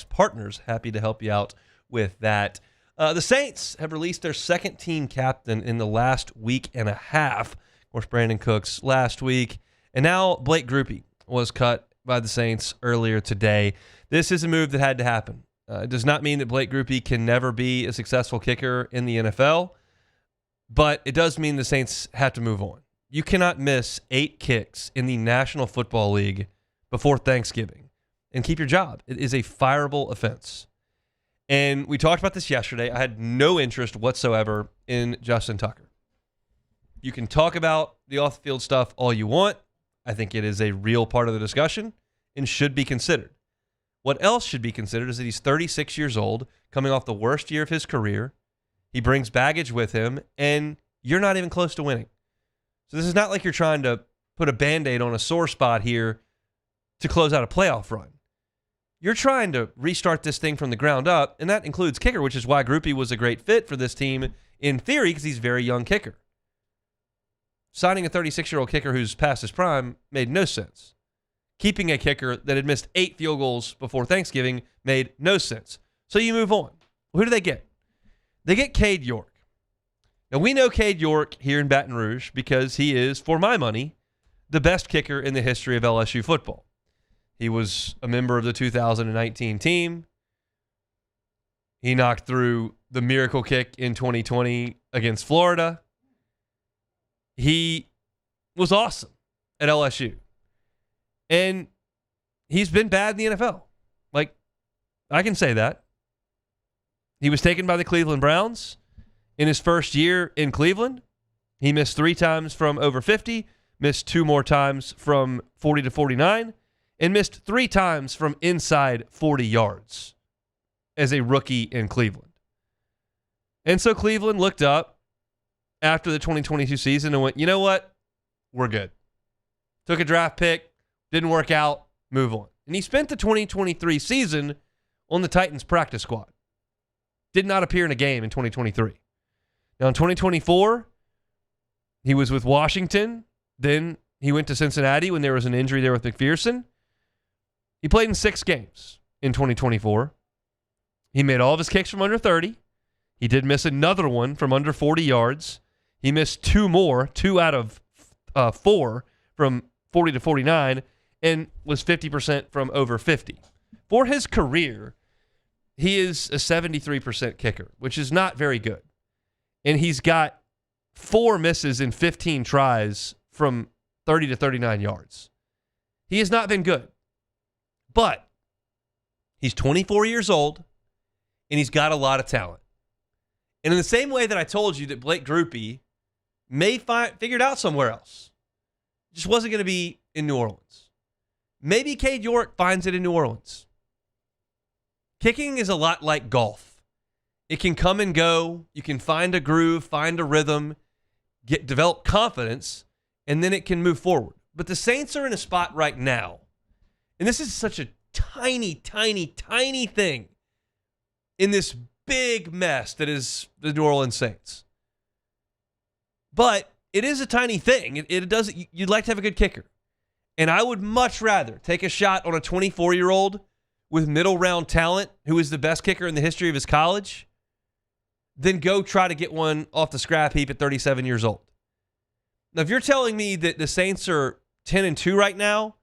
Partners, happy to help you out with that. The Saints have released their second team captain in the last week and a half. Of course, Brandon Cooks last week. And now Blake Grupe was cut by the Saints earlier today. This is a move that had to happen. It does not mean that Blake Grupe can never be a successful kicker in the NFL. But it does mean the Saints have to move on. You cannot miss 8 kicks in the National Football League before Thanksgiving and keep your job. It is a fireable offense. And we talked about this yesterday. I had no interest whatsoever in Justin Tucker. You can talk about the off-the-field stuff all you want. I think it is a real part of the discussion and should be considered. What else should be considered is that he's 36 years old, coming off the worst year of his career. He brings baggage with him, and you're not even close to winning. So this is not like you're trying to put a Band-Aid on a sore spot here to close out a playoff run. You're trying to restart this thing from the ground up, and that includes kicker, which is why Grupe was a great fit for this team in theory because he's a very young kicker. Signing a 36-year-old kicker who's past his prime made no sense. Keeping a kicker that had missed 8 field goals before Thanksgiving made no sense. So you move on. Who do they get? They get Cade York. Now, we know Cade York here in Baton Rouge because he is, for my money, the best kicker in the history of LSU football. He was a member of the 2019 team. He knocked through the miracle kick in 2020 against Florida. He was awesome at LSU. And he's been bad in the NFL. Like, I can say that. He was taken by the Cleveland Browns in his first year in Cleveland. He missed 3 times from over 50, missed 2 more times from 40 to 49, and missed 3 times from inside 40 yards as a rookie in Cleveland. And so Cleveland looked up after the 2022 season and went, you know what? We're good. Took a draft pick, didn't work out, move on. And he spent the 2023 season on the Titans practice squad. Did not appear in a game in 2023. Now in 2024, he was with Washington. Then he went to Cincinnati when there was an injury there with McPherson. He played in 6 games in 2024. He made all of his kicks from under 30. He did miss another one from under 40 yards. He missed 2 more, 2 out of 4 from 40 to 49, and was 50% from over 50. For his career, he is a 73% kicker, which is not very good. And he's got 4 misses in 15 tries from 30 to 39 yards. He has not been good. But he's 24 years old, and he's got a lot of talent. And in the same way that I told you that Blake Grupe may figure it out somewhere else, just wasn't going to be in New Orleans. Maybe Cade York finds it in New Orleans. Kicking is a lot like golf. It can come and go. You can find a groove, find a rhythm, develop confidence, and then it can move forward. But the Saints are in a spot right now, and this is such a tiny, tiny, tiny thing in this big mess that is the New Orleans Saints. But it is a tiny thing. It does. You'd like to have a good kicker. And I would much rather take a shot on a 24-year-old with middle round talent who is the best kicker in the history of his college than go try to get one off the scrap heap at 37 years old. Now, if you're telling me that the Saints are 10-2 right now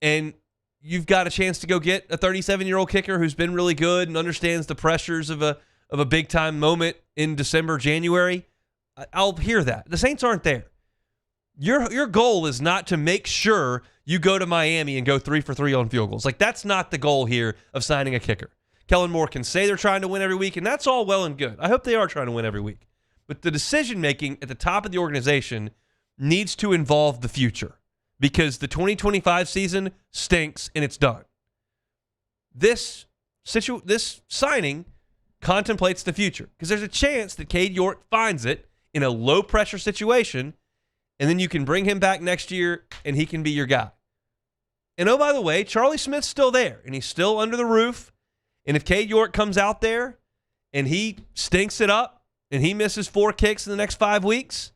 and you've got a chance to go get a 37-year-old kicker who's been really good and understands the pressures of a big-time moment in December, January, I'll hear that. The Saints aren't there. Your goal is not to make sure you go to Miami and go 3 for 3 on field goals. Like, that's not the goal here of signing a kicker. Kellen Moore can say they're trying to win every week, and that's all well and good. I hope they are trying to win every week. But the decision-making at the top of the organization needs to involve the future because the 2025 season stinks and it's done. This signing contemplates the future because there's a chance that Cade York finds it in a low-pressure situation, and then you can bring him back next year, and he can be your guy. And oh, by the way, Charlie Smith's still there, and he's still under the roof. And if Cade York comes out there and he stinks it up and he misses 4 kicks in the next 5 weeks,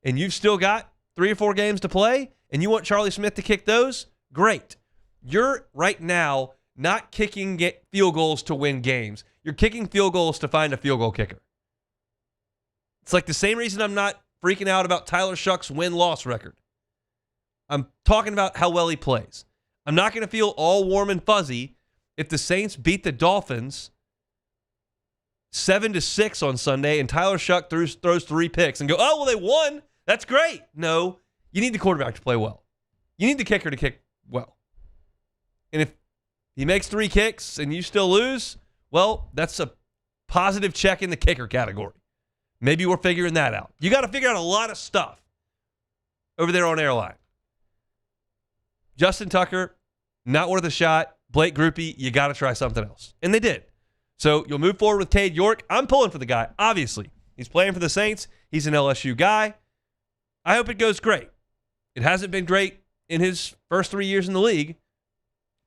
and you've still got 3 or 4 games to play, and you want Charlie Smith to kick those, great. You're right now not kicking field goals to win games. You're kicking field goals to find a field goal kicker. It's like the same reason I'm not freaking out about Tyler Shuck's win-loss record. I'm talking about how well he plays. I'm not going to feel all warm and fuzzy if the Saints beat the Dolphins 7-6 on Sunday and Tyler Shuck throws 3 picks and go, oh, well, they won. That's great. No, you need the quarterback to play well. You need the kicker to kick well. And if he makes 3 kicks and you still lose, well, that's a positive check in the kicker category. Maybe we're figuring that out. You got to figure out a lot of stuff over there on airline. Justin Tucker, not worth a shot. Blake Grupe, you got to try something else. And they did. So you'll move forward with Cade York. I'm pulling for the guy, obviously. He's playing for the Saints. He's an LSU guy. I hope it goes great. It hasn't been great in his first 3 years in the league.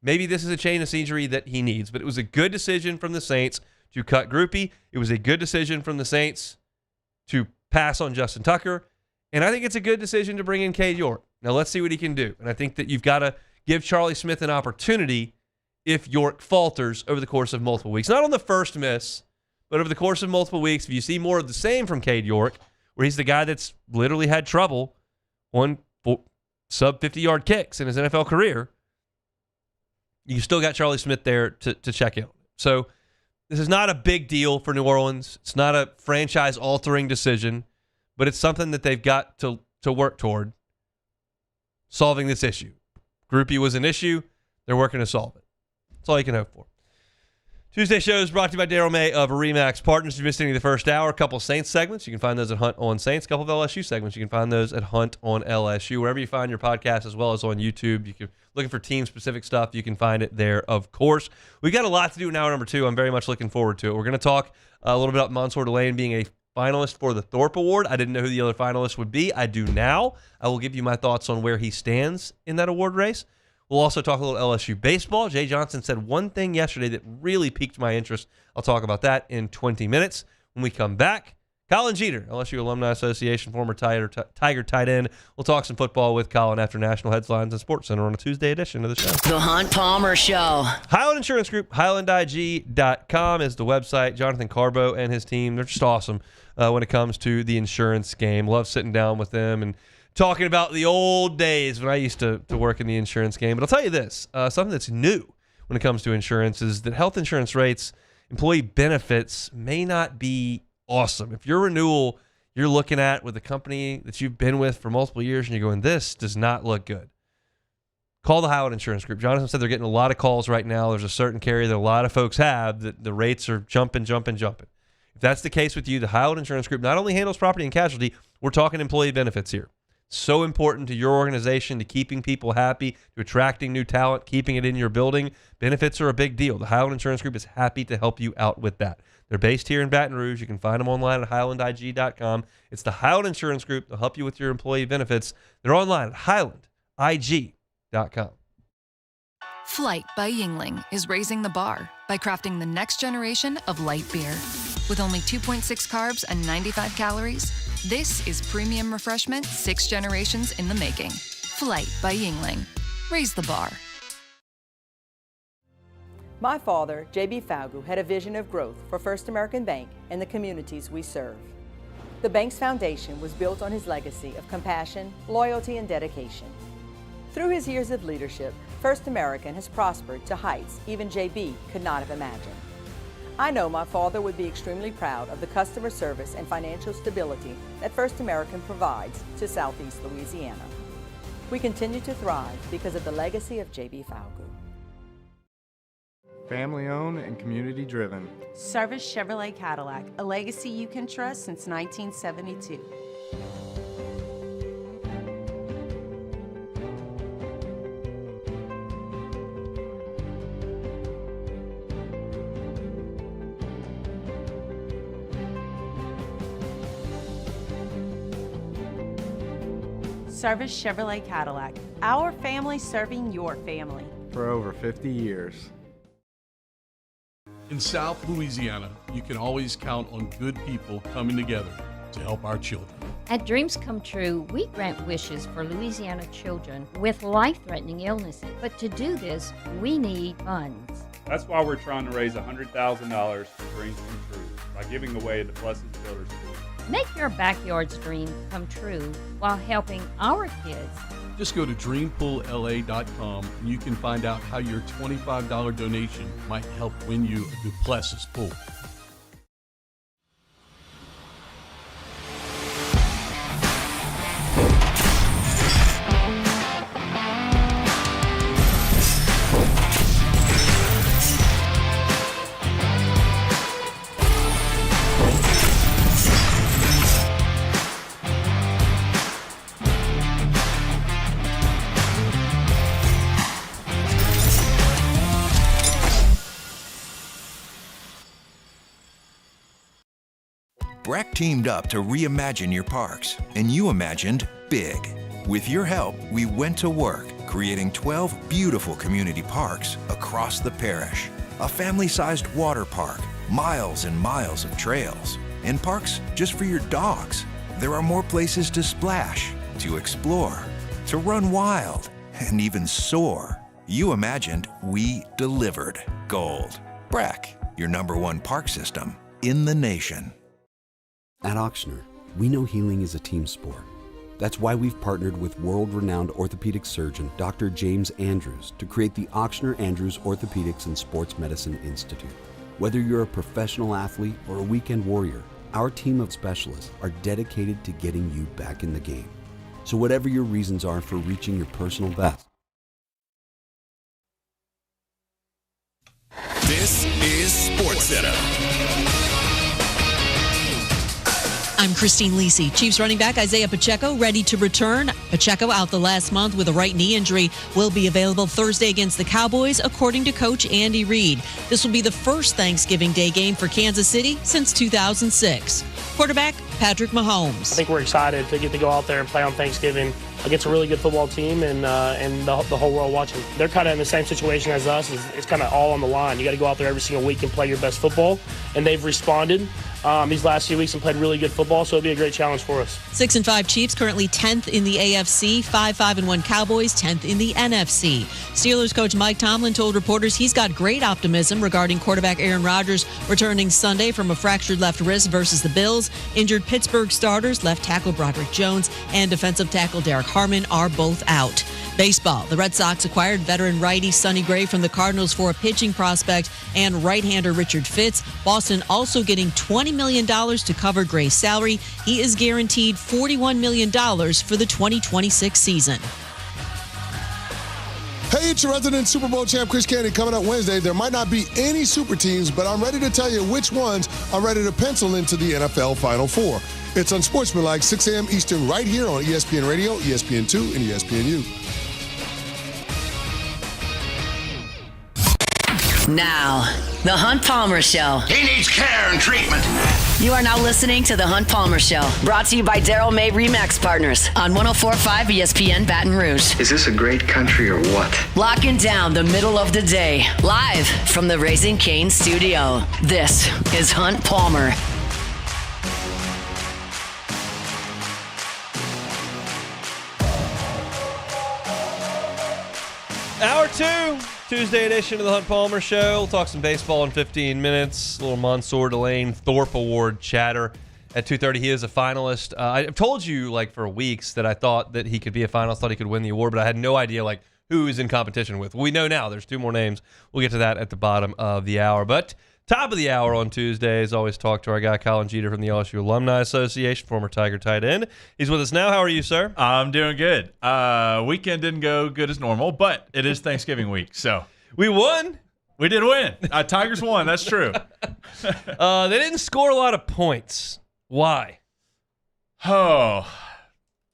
Maybe this is a chain of scenery that he needs, but it was a good decision from the Saints to cut Grupe. It was a good decision from the Saints to pass on Justin Tucker. And I think it's a good decision to bring in Cade York. Now let's see what he can do. And I think that you've got to give Charlie Smith an opportunity if York falters over the course of multiple weeks. Not on the first miss, but over the course of multiple weeks. If you see more of the same from Cade York, where he's the guy that's literally had trouble on sub 50-yard kicks in his NFL career, You still got Charlie Smith there to check in. So this is not a big deal for New Orleans. It's not a franchise-altering decision, but it's something that they've got to work toward solving this issue. Grupe was an issue. They're working to solve it. That's all you can hope for. Tuesday show is brought to you by Daryl May of RE/MAX Partners. If you missed any of the first hour, a couple Saints segments, you can find those at Hunt on Saints. A couple of LSU segments, you can find those at Hunt on LSU. Wherever you find your podcast, as well as on YouTube, you can looking for team-specific stuff, you can find it there, of course. We've got a lot to do in hour number 2. I'm very much looking forward to it. We're going to talk a little bit about Mansour Delane being a finalist for the Thorp Award. I didn't know who the other finalists would be. I do now. I will give you my thoughts on where he stands in that award race. We'll also talk a little LSU baseball. Jay Johnson said one thing yesterday that really piqued my interest. I'll talk about that in 20 minutes. When we come back, Colin Jeter, LSU Alumni Association, former Tiger tight end. We'll talk some football with Colin after National Headlines and Sports Center on a Tuesday edition of the show. The Hunt Palmer Show. Highland Insurance Group, HighlandIG.com is the website. Jonathan Carbo and his team, they're just awesome when it comes to the insurance game. Love sitting down with them and talking about the old days when I used to work in the insurance game. But I'll tell you this, something that's new when it comes to insurance is that health insurance rates, employee benefits may not be awesome. If your renewal you're looking at with a company that you've been with for multiple years and you're going, this does not look good, call the Highland Insurance Group. Jonathan said they're getting a lot of calls right now. There's a certain carrier that a lot of folks have that the rates are jumping. If that's the case with you, the Highland Insurance Group not only handles property and casualty, we're talking employee benefits here. So important to your organization, to keeping people happy, to attracting new talent, keeping it in your building. Benefits are a big deal. The Highland Insurance Group is happy to help you out with that. They're based here in Baton Rouge. You can find them online at HighlandIG.com. It's the Highland Insurance Group. They'll help you with your employee benefits. They're online at HighlandIG.com. Flight by Yingling is raising the bar by crafting the next generation of light beer. With only 2.6 carbs and 95 calories, this is premium refreshment 6 generations in the making. Flight by Yingling. Raise the bar. My father, J.B. Falgu, had a vision of growth for First American Bank and the communities we serve. The bank's foundation was built on his legacy of compassion, loyalty, and dedication. Through his years of leadership, First American has prospered to heights even J.B. could not have imagined. I know my father would be extremely proud of the customer service and financial stability that First American provides to Southeast Louisiana. We continue to thrive because of the legacy of J.B. Falgu. Family owned and community driven. Service Chevrolet Cadillac, a legacy you can trust since 1972. Service Chevrolet Cadillac, our family serving your family. For over 50 years. In South Louisiana, you can always count on good people coming together to help our children. At Dreams Come True, we grant wishes for Louisiana children with life-threatening illnesses. But to do this, we need funds. That's why we're trying to raise $100,000 for Dreams Come True by giving away the Blessed Builders School. Make your backyard's dream come true while helping our kids. Just go to dreampoolla.com and you can find out how your $25 donation might help win you a Duplessis pool. BRAC teamed up to reimagine your parks, and you imagined big. With your help, we went to work, creating 12 beautiful community parks across the parish. A family-sized water park, miles and miles of trails, and parks just for your dogs. There are more places to splash, to explore, to run wild, and even soar. You imagined, we delivered gold. BRAC, your #1 park system in the nation. At Auctioner, we know healing is a team sport. That's why we've partnered with world-renowned orthopedic surgeon Dr. James Andrews to create the Ochsner Andrews Orthopedics and Sports Medicine Institute. Whether you're a professional athlete or a weekend warrior, our team of specialists are dedicated to getting you back in the game. So whatever your reasons are for reaching your personal best. This is SportsCenter. I'm Christine Lisi. Chiefs running back Isaiah Pacheco ready to return. Pacheco out the last month with a right knee injury will be available Thursday against the Cowboys, according to coach Andy Reid. This will be the first Thanksgiving Day game for Kansas City since 2006. Quarterback Patrick Mahomes. I think we're excited to get to go out there and play on Thanksgiving against a really good football team and the whole world watching. They're kind of in the same situation as us. It's kind of all on the line. You got to go out there every single week and play your best football, and they've responded these last few weeks and played really good football, so it'll be a great challenge for us. 6-5 Chiefs, currently 10th in the AFC, 5-1 Cowboys, 10th in the NFC. Steelers coach Mike Tomlin told reporters he's got great optimism regarding quarterback Aaron Rodgers returning Sunday from a fractured left wrist versus the Bills. Injured Pittsburgh starters, left tackle Broderick Jones and defensive tackle Derek Harmon are both out. Baseball. The Red Sox acquired veteran righty Sonny Gray from the Cardinals for a pitching prospect and right-hander Richard Fitz. Boston also getting $20 million to cover Gray's salary. He is guaranteed $41 million for the 2026 season. Hey, it's your resident Super Bowl champ, Chris Candy. Coming up Wednesday, there might not be any super teams, but I'm ready to tell you which ones I'm ready to pencil into the NFL Final Four. It's Unsportsmanlike, 6 a.m. Eastern, right here on ESPN Radio, ESPN2, and ESPNU. Now, The Hunt Palmer Show. He needs care and treatment. You are now listening to The Hunt Palmer Show, brought to you by Daryl May Remax Partners on 104.5 ESPN Baton Rouge. Is this a great country or what? Locking down the middle of the day, live from the Raising Cane studio. This is Hunt Palmer. Hour 2, Tuesday edition of the Hunt Palmer Show. We'll talk some baseball in 15 minutes. A little Mansour Delane Thorp Award chatter at 2:30. He is a finalist. I've told you for weeks that I thought that he could be a finalist, thought he could win the award, but I had no idea who he's in competition with. We know now. There's 2 more names. We'll get to that at the bottom of the hour. But top of the hour on Tuesdays, always talk to our guy Colin Jeter from the LSU Alumni Association, former Tiger tight end. He's with us now. How are you, sir? I'm doing good. Weekend didn't go good as normal, but it is Thanksgiving week, so we won. We did win. Tigers won. That's true. They didn't score a lot of points. Why? Oh,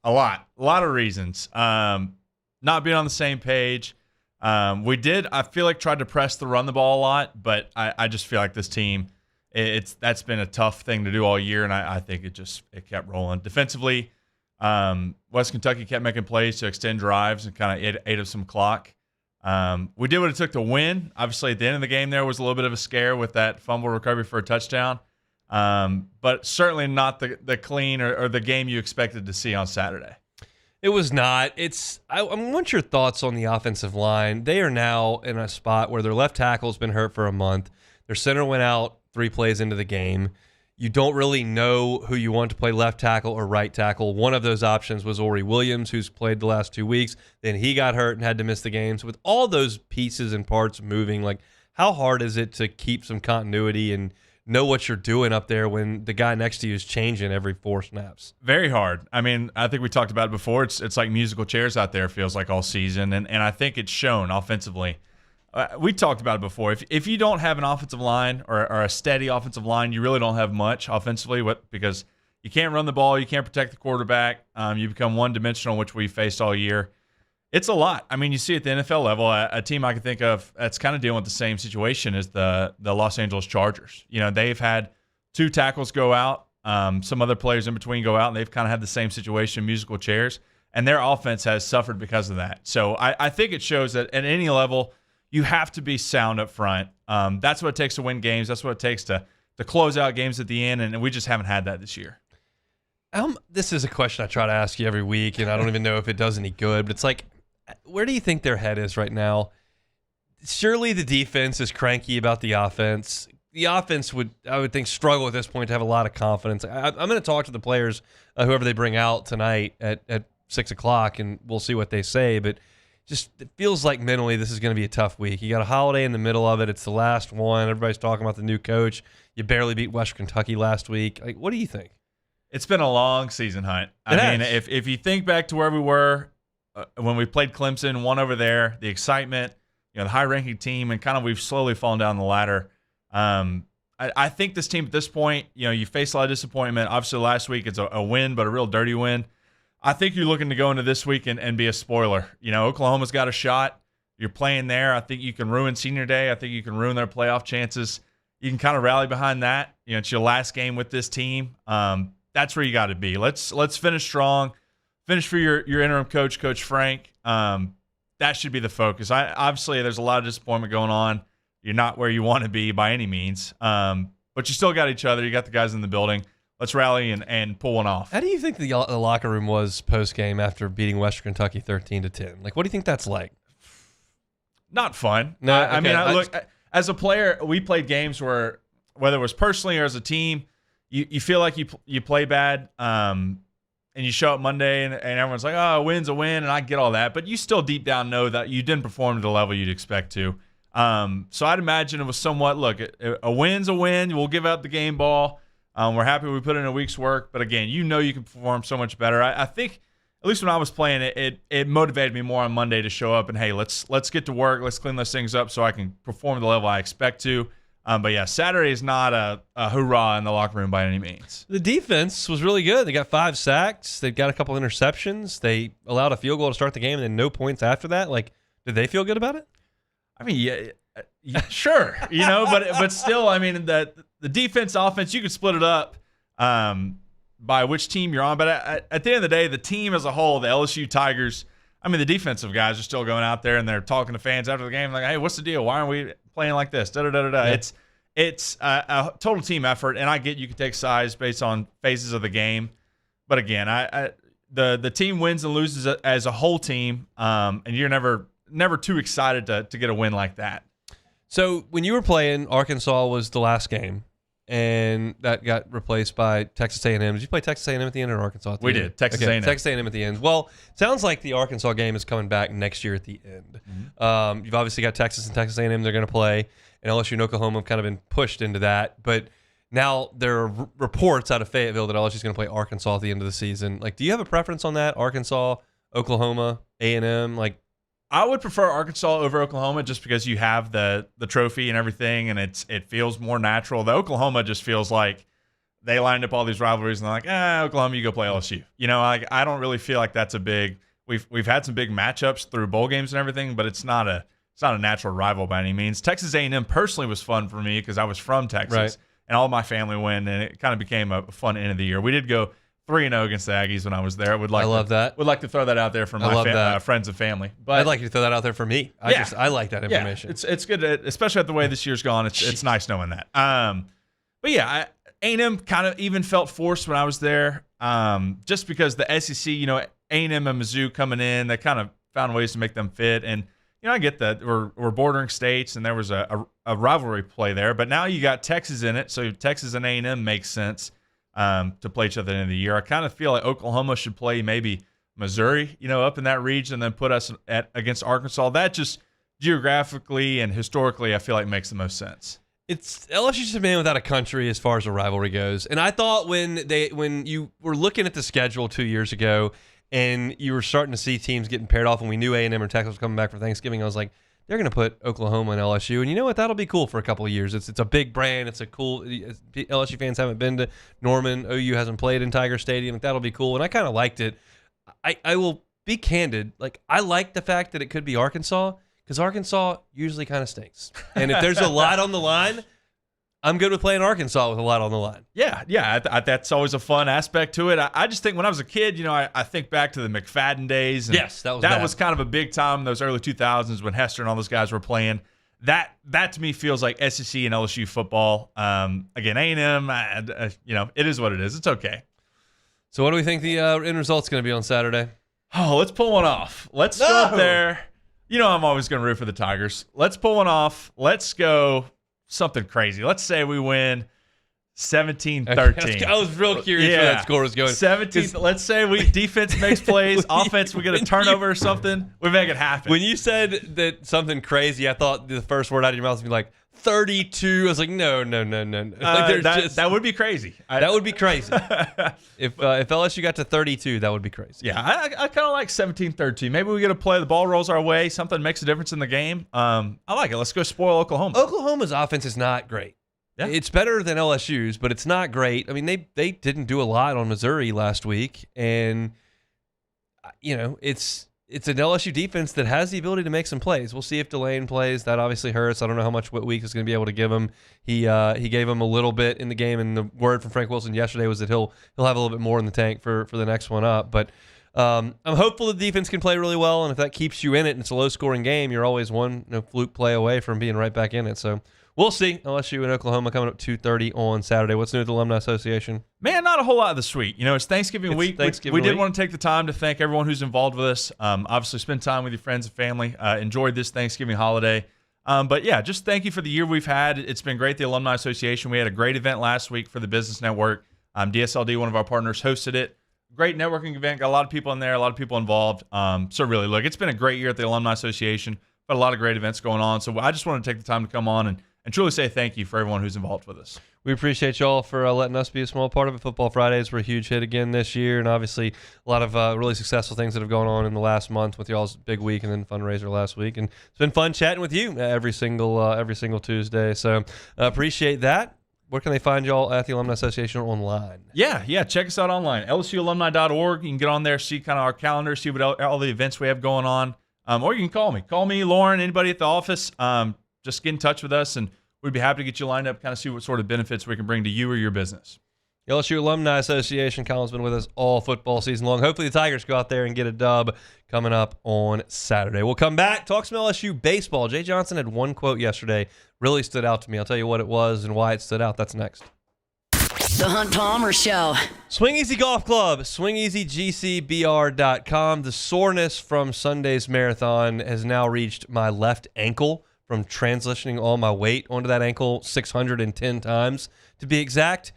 a lot of reasons. Not being on the same page. I feel like, tried to press the run the ball a lot, but I just feel like this team, that's been a tough thing to do all year, and I think it kept rolling. Defensively, West Kentucky kept making plays to extend drives and kind of ate up some clock. We did what it took to win. Obviously, at the end of the game there was a little bit of a scare with that fumble recovery for a touchdown, but certainly not the clean or the game you expected to see on Saturday. It was not. I want your thoughts on the offensive line. They are now in a spot where their left tackle's been hurt for a month. Their center went out 3 plays into the game. You don't really know who you want to play left tackle or right tackle. One of those options was Ori Williams, who's played the last 2 weeks. Then he got hurt and had to miss the game. So with all those pieces and parts moving, how hard is it to keep some continuity and know what you're doing up there when the guy next to you is changing every 4 snaps? Very hard. I mean, I think we talked about it before. It's like musical chairs out there, it feels like, all season, and I think it's shown offensively. We talked about it before. If you don't have an offensive line or a steady offensive line, you really don't have much offensively because you can't run the ball, you can't protect the quarterback, you become one-dimensional, which we faced all year. It's a lot. I mean, you see at the NFL level, a team I can think of that's kind of dealing with the same situation as the Los Angeles Chargers. They've had 2 tackles go out, some other players in between go out, and they've kind of had the same situation, musical chairs, and their offense has suffered because of that. So I think it shows that at any level, you have to be sound up front. That's what it takes to win games. That's what it takes to close out games at the end, and we just haven't had that this year. This is a question I try to ask you every week, and I don't even know if it does any good, but it's where do you think their head is right now? Surely the defense is cranky about the offense. the offense would, I would think, struggle at this point to have a lot of confidence. I'm going to talk to the players, whoever they bring out tonight at 6 o'clock, and we'll see what they say. But just it feels like mentally this is going to be a tough week. You got a holiday in the middle of it. It's the last one. Everybody's talking about the new coach. You barely beat Western Kentucky last week. Like, what do you think? It's been a long season, Hunt. I mean, if you think back to where we were when we played Clemson, won over there, the excitement, the high-ranking team, and kind of we've slowly fallen down the ladder. I think this team at this point, you face a lot of disappointment. Obviously, last week it's a win, but a real dirty win. I think you're looking to go into this week and be a spoiler. Oklahoma's got a shot. You're playing there. I think you can ruin senior day. I think you can ruin their playoff chances. You can kind of rally behind that. It's your last game with this team. That's where you got to be. Let's finish strong. Finish for your interim coach, Coach Frank. That should be the focus. Obviously, there's a lot of disappointment going on. You're not where you want to be by any means. But you still got each other. You got the guys in the building. Let's rally and pull one off. How do you think the locker room was post-game after beating Western Kentucky 13-10? Like, what do you think that's like? Not fun. No, I mean, look, as a player, we played games where, whether it was personally or as a team, you feel like you play bad, and you show up Monday and everyone's like, oh, a win's a win, and I get all that. But you still deep down know that you didn't perform to the level you'd expect to. So I'd imagine it was somewhat, look, a win's a win. We'll give out the game ball. We're happy we put in a week's work. But, again, you can perform so much better. I think, at least when I was playing, it motivated me more on Monday to show up and, hey, let's get to work. Let's clean those things up so I can perform at the level I expect to. But, yeah, Saturday is not a hoorah in the locker room by any means. The defense was really good. They got 5 sacks. They got a couple interceptions. They allowed a field goal to start the game and then no points after that. Like, did they feel good about it? I mean, yeah, sure, but still, I mean, the defense, offense, you could split it up by which team you're on. But at the end of the day, the team as a whole, the LSU Tigers, I mean, the defensive guys are still going out there and they're talking to fans after the game like, hey, what's the deal? Why aren't we playing like this? Yeah. It's a total team effort, and I get you can take sides based on phases of the game. But again, the team wins and loses as a whole team, and you're never too excited to get a win like that. So when you were playing, Arkansas was the last game, and that got replaced by Texas A&M. Did you play Texas A&M at the end or Arkansas at the end? We did. Texas A&M. Texas A&M at the end. Well, sounds like the Arkansas game is coming back next year at the end. Mm-hmm. You've obviously got Texas and Texas A&M they're going to play, and LSU and Oklahoma have kind of been pushed into that. But now there are reports out of Fayetteville that LSU is going to play Arkansas at the end of the season. Like, do you have a preference on that? Arkansas, Oklahoma, A&M, like. I would prefer Arkansas over Oklahoma just because you have the trophy and everything, and it feels more natural. The Oklahoma just feels like they lined up all these rivalries and they're like, Oklahoma, you go play LSU. I don't really feel like that's a big. We've had some big matchups through bowl games and everything, but it's not a natural rival by any means. Texas A&M personally was fun for me because I was from Texas, right, and all my family went, and it kind of became a fun end of the year. We did go 3-0 against the Aggies when I was there. I love that. Would like to throw that out there for my friends and family. But I'd like you to throw that out there for me. I like that information. Yeah, it's good, especially at the way this year's gone. It's nice knowing that. But yeah, A&M kind of even felt forced when I was there, just because the SEC, A&M and Mizzou coming in, they kind of found ways to make them fit. And I get that we're bordering states, and there was a rivalry play there. But now you got Texas in it, so Texas and A&M makes sense. To play each other at the end of the year. I kind of feel like Oklahoma should play maybe Missouri, up in that region, and then put us against Arkansas. That just geographically and historically, I feel like makes the most sense. It's LSU's a man without a country as far as a rivalry goes. And I thought when you were looking at the schedule 2 years ago and you were starting to see teams getting paired off, and we knew A&M or Texas was coming back for Thanksgiving, I was like, they're going to put Oklahoma and LSU. And you know what? That'll be cool for a couple of years. It's a big brand. It's a cool – LSU fans haven't been to Norman. OU hasn't played in Tiger Stadium. That'll be cool. And I kind of liked it. I will be candid. Like, I like the fact that it could be Arkansas because Arkansas usually kind of stinks. And if there's a lot on the line – I'm good with playing Arkansas with a lot on the line. Yeah. That's always a fun aspect to it. I just think when I was a kid, I think back to the McFadden days. And yes, that was kind of a big time in those early 2000s when Hester and all those guys were playing. That to me feels like SEC and LSU football. Again, A&M, it is what it is. It's okay. So what do we think the end result's going to be on Saturday? Oh, let's pull one off. Let's go up there. I'm always going to root for the Tigers. Let's pull one off. Let's go something crazy. Let's say we win 17-13. I was real curious where that score was going. 17. Let's say defense makes plays, offense, we get a turnover or something. We make it happen. When you said that something crazy, I thought the first word out of your mouth would be like 32. I was like, no. That would be crazy. That would be crazy. If LSU got to 32, that would be crazy. Yeah, I kind of like 17-13. Maybe we get a play, the ball rolls our way, something makes a difference in the game. I like it. Let's go spoil Oklahoma. Oklahoma's offense is not great. Yeah. It's better than LSU's, but it's not great. I mean, they didn't do a lot on Missouri last week, and it's an LSU defense that has the ability to make some plays. We'll see if Delane plays. That obviously hurts. I don't know how much Whitweek is going to be able to give him. He gave him a little bit in the game, and the word from Frank Wilson yesterday was that he'll have a little bit more in the tank for the next one up. But I'm hopeful the defense can play really well, and if that keeps you in it and it's a low-scoring game, you're always one fluke play away from being right back in it. So we'll see. LSU and Oklahoma coming up 2:30 on Saturday. What's new with the Alumni Association? Man, not a whole lot this week. It's Thanksgiving week. We did want to take the time to thank everyone who's involved with us. Obviously, spend time with your friends and family. Enjoyed this Thanksgiving holiday. But yeah, just thank you for the year we've had. It's been great, the Alumni Association. We had a great event last week for the Business Network. DSLD, one of our partners, hosted it. Great networking event. Got a lot of people in there, a lot of people involved. So really, look, it's been a great year at the Alumni Association. Got a lot of great events going on. So I just want to take the time to come on and truly say thank you for everyone who's involved with us. We appreciate y'all for letting us be a small part of it. Football Fridays were a huge hit again this year, and obviously a lot of really successful things that have gone on in the last month with y'all's big week and then fundraiser last week. And it's been fun chatting with you every single Tuesday. So appreciate that. Where can they find y'all at the Alumni Association online? Yeah. Check us out online. LSUalumni.org. You can get on there, see kind of our calendar, see what all the events we have going on. Or you can call me. Call me, Lauren, anybody at the office. Just get in touch with us, and we'd be happy to get you lined up, kind of see what sort of benefits we can bring to you or your business. LSU Alumni Association. Colin's been with us all football season long. Hopefully the Tigers go out there and get a dub coming up on Saturday. We'll come back, talk some LSU baseball. Jay Johnson had one quote yesterday, really stood out to me. I'll tell you what it was and why it stood out. That's next. The Hunt Palmer Show. Swing Easy Golf Club, swingeasygcbr.com. The soreness from Sunday's marathon has now reached my left ankle from transitioning all my weight onto that ankle 610 times to be exact.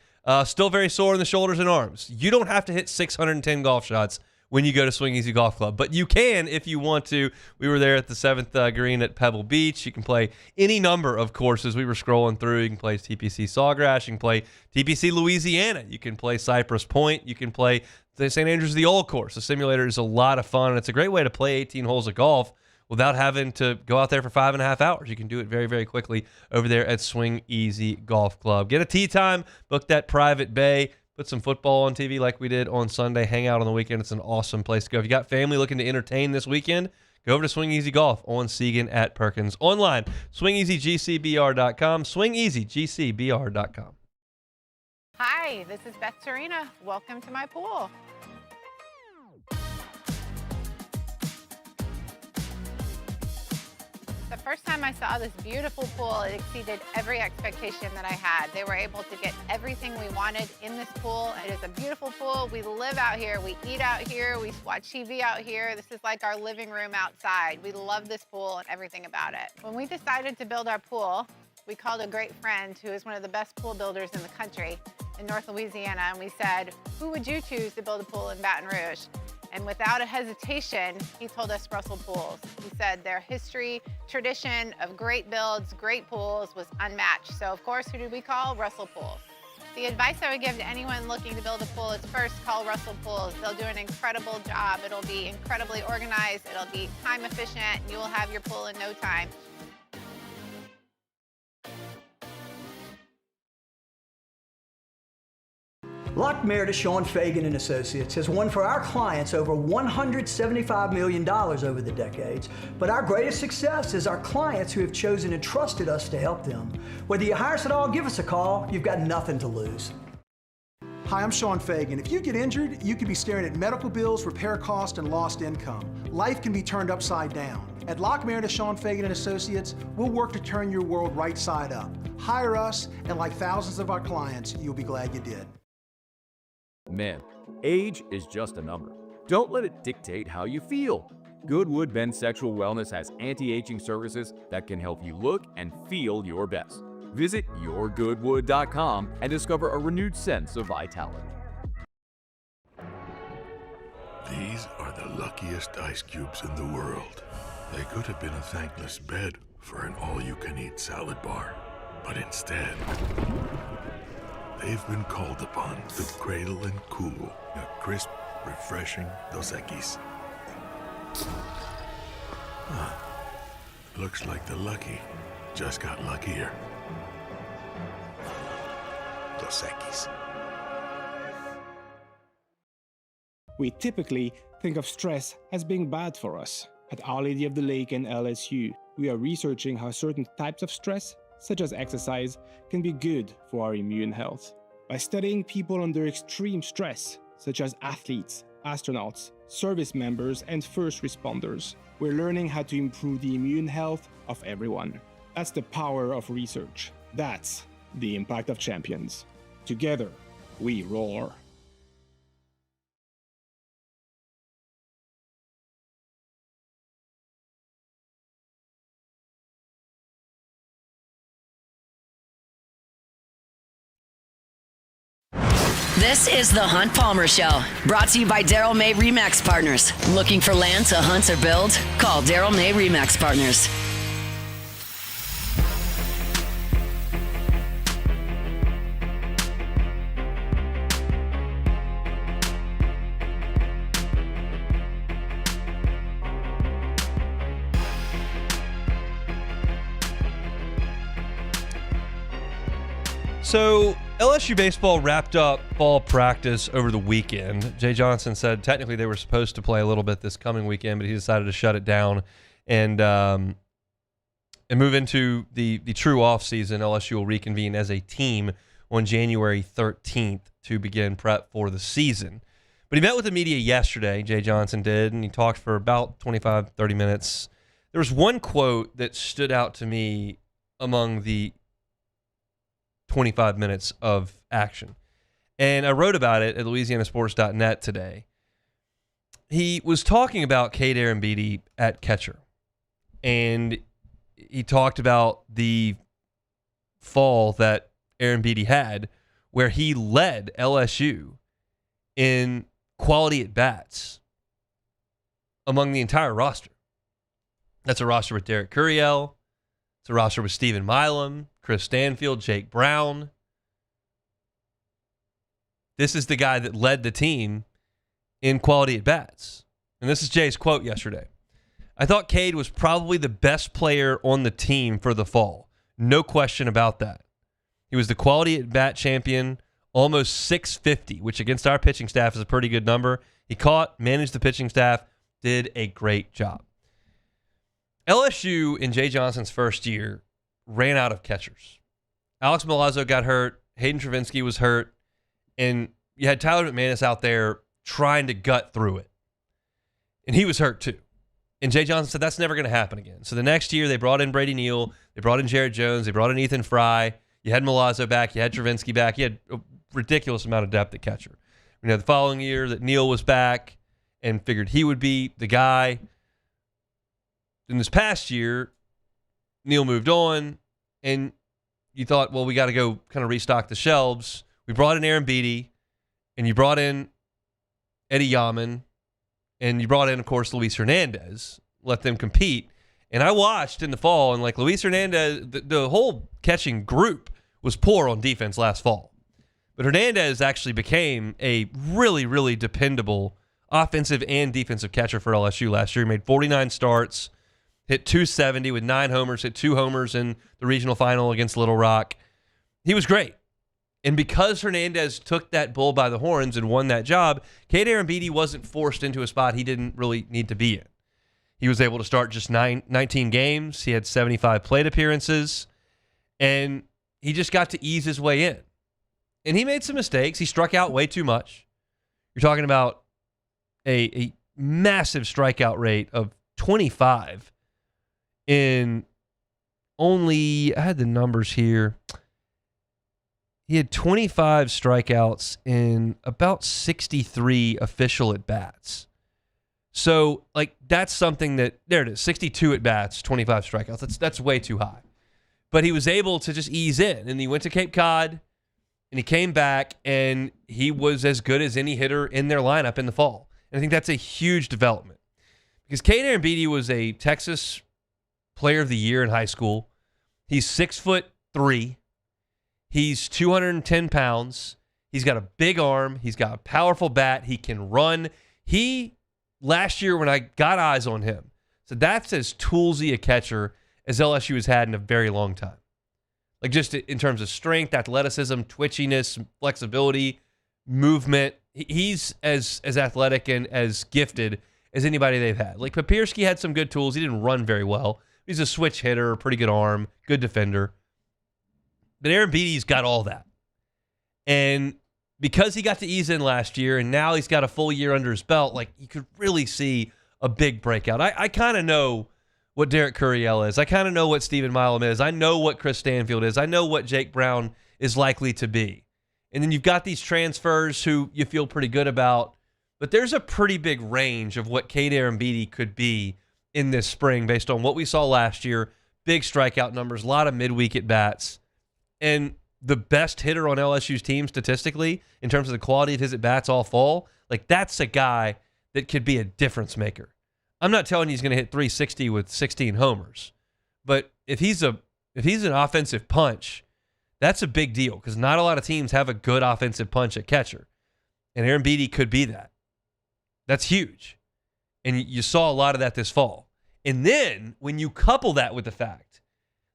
Still very sore in the shoulders and arms. You don't have to hit 610 golf shots when you go to Swing Easy Golf Club, but you can if you want to. We were there at the 7th green at Pebble Beach. You can play any number of courses. We were scrolling through. You can play TPC Sawgrass. You can play TPC Louisiana. You can play Cypress Point. You can play the St. Andrews the Old Course. The simulator is a lot of fun, and it's a great way to play 18 holes of golf without having to go out there for 5.5 hours. You can do it very, very quickly over there at Swing Easy Golf Club. Get a tee time, book that private bay, put some football on TV like we did on Sunday, hang out on the weekend. It's an awesome place to go. If you got family looking to entertain this weekend, go over to Swing Easy Golf on Segan at Perkins. Online, swingeasygcbr.com, swingeasygcbr.com. Hi, this is Beth Serena. Welcome to my pool. The first time I saw this beautiful pool, it exceeded every expectation that I had. They were able to get everything we wanted in this pool. It is a beautiful pool. We live out here. We eat out here. We watch TV out here. This is like our living room outside. We love this pool and everything about it. When we decided to build our pool, we called a great friend who is one of the best pool builders in the country in North Louisiana, and we said, who would you choose to build a pool in Baton Rouge? And without a hesitation, he told us Russell Pools. He said their history, tradition of great builds, great pools was unmatched. So of course, who did we call? Russell Pools. The advice I would give to anyone looking to build a pool is first call Russell Pools. They'll do an incredible job. It'll be incredibly organized. It'll be time efficient. And you will have your pool in no time. Lockmere to Sean Fagan and Associates has won for our clients over $175 million over the decades, but our greatest success is our clients who have chosen and trusted us to help them. Whether you hire us at all, give us a call. You've got nothing to lose. Hi, I'm Sean Fagan. If you get injured, you could be staring at medical bills, repair costs, and lost income. Life can be turned upside down. At Lockmere to Sean Fagan and Associates, we'll work to turn your world right side up. Hire us, and like thousands of our clients, you'll be glad you did. Men, age is just a number. Don't let it dictate how you feel. Goodwood Men's Sexual Wellness has anti-aging services that can help you look and feel your best. Visit yourgoodwood.com and discover a renewed sense of vitality. These are the luckiest ice cubes in the world. They could have been a thankless bed for an all-you-can-eat salad bar. But instead, they've been called upon to cradle and cool a crisp, refreshing Dos Equis. Looks like the lucky just got luckier. Dos Equis. We typically think of stress as being bad for us. At Our Lady of the Lake and LSU, we are researching how certain types of stress, such as exercise, can be good for our immune health. By studying people under extreme stress, such as athletes, astronauts, service members, and first responders, we're learning how to improve the immune health of everyone. That's the power of research. That's the impact of champions. Together, we roar. This is the Hunt Palmer Show, brought to you by Daryl May Remax Partners. Looking for land to hunt or build? Call Daryl May Remax Partners. So LSU baseball wrapped up fall practice over the weekend. Jay Johnson said technically they were supposed to play a little bit this coming weekend, but he decided to shut it down and move into the true off season. LSU will reconvene as a team on January 13th to begin prep for the season. But he met with the media yesterday, Jay Johnson did, and he talked for about 25, 30 minutes. There was one quote that stood out to me among the 25 minutes of action. And I wrote about it at LouisianaSports.net today. He was talking about Cade Arambidi at catcher. And he talked about the fall that Arambidi had where he led LSU in quality at bats among the entire roster. That's a roster with Derek Curiel. It's a roster with Stephen Milam, Chris Stanfield, Jake Brown. This is the guy that led the team in quality at bats. And this is Jay's quote yesterday. I thought Cade was probably the best player on the team for the fall. No question about that. He was the quality at bat champion, almost 650, which against our pitching staff is a pretty good number. He caught, managed the pitching staff, did a great job. LSU in Jay Johnson's first year ran out of catchers. Alex Milazzo got hurt. Hayden Travinski was hurt. And you had Tyler McManus out there trying to gut through it. And he was hurt too. And Jay Johnson said that's never going to happen again. So the next year they brought in Brady Neal. They brought in Jared Jones. They brought in Ethan Fry. You had Milazzo back. You had Travinski back. You had a ridiculous amount of depth at catcher. The following year that Neal was back and figured he would be the guy. In this past year, Neal moved on, and you thought, well, we got to go kind of restock the shelves. We brought in Arambidi, and you brought in Eddie Yaman, and you brought in, of course, Luis Hernandez, let them compete. And I watched in the fall, and like Luis Hernandez, the whole catching group was poor on defense last fall. But Hernandez actually became a really, really dependable offensive and defensive catcher for LSU last year. He made 49 starts. Hit 270 with 9 homers, hit 2 homers in the regional final against Little Rock. He was great. And because Hernandez took that bull by the horns and won that job, Cade Arambidi wasn't forced into a spot he didn't really need to be in. He was able to start just 19 games. He had 75 plate appearances. And he just got to ease his way in. And he made some mistakes. He struck out way too much. You're talking about a massive strikeout rate of 25 in only, I had the numbers here. He had 25 strikeouts in about 63 official at-bats. So, like, that's something that, there it is, 62 at-bats, 25 strikeouts. That's way too high. But he was able to just ease in, and he went to Cape Cod, and he came back, and he was as good as any hitter in their lineup in the fall. And I think that's a huge development because Cade Arambidi was a Texas Player of the Year in high school. He's 6'3". He's 210 pounds. He's got a big arm. He's got a powerful bat. He can run. Last year when I got eyes on him, so that's as toolsy a catcher as LSU has had in a very long time. Like just in terms of strength, athleticism, twitchiness, flexibility, movement. He's as athletic and as gifted as anybody they've had. Like Papierski had some good tools. He didn't run very well. He's a switch hitter, pretty good arm, good defender. But Arambidi's got all that. And because he got to ease in last year and now he's got a full year under his belt, like you could really see a big breakout. I kind of know what Derek Curiel is. I kind of know what Stephen Milam is. I know what Chris Stanfield is. I know what Jake Brown is likely to be. And then you've got these transfers who you feel pretty good about. But there's a pretty big range of what Cade Arambidi could be in this spring based on what we saw last year. Big strikeout numbers, a lot of midweek at-bats. And the best hitter on LSU's team statistically in terms of the quality of his at-bats all fall, like that's a guy that could be a difference maker. I'm not telling you he's going to hit 360 with 16 homers, but if he's an offensive punch, that's a big deal because not a lot of teams have a good offensive punch at catcher, and Arambidi could be that. That's huge, and you saw a lot of that this fall. And then when you couple that with the fact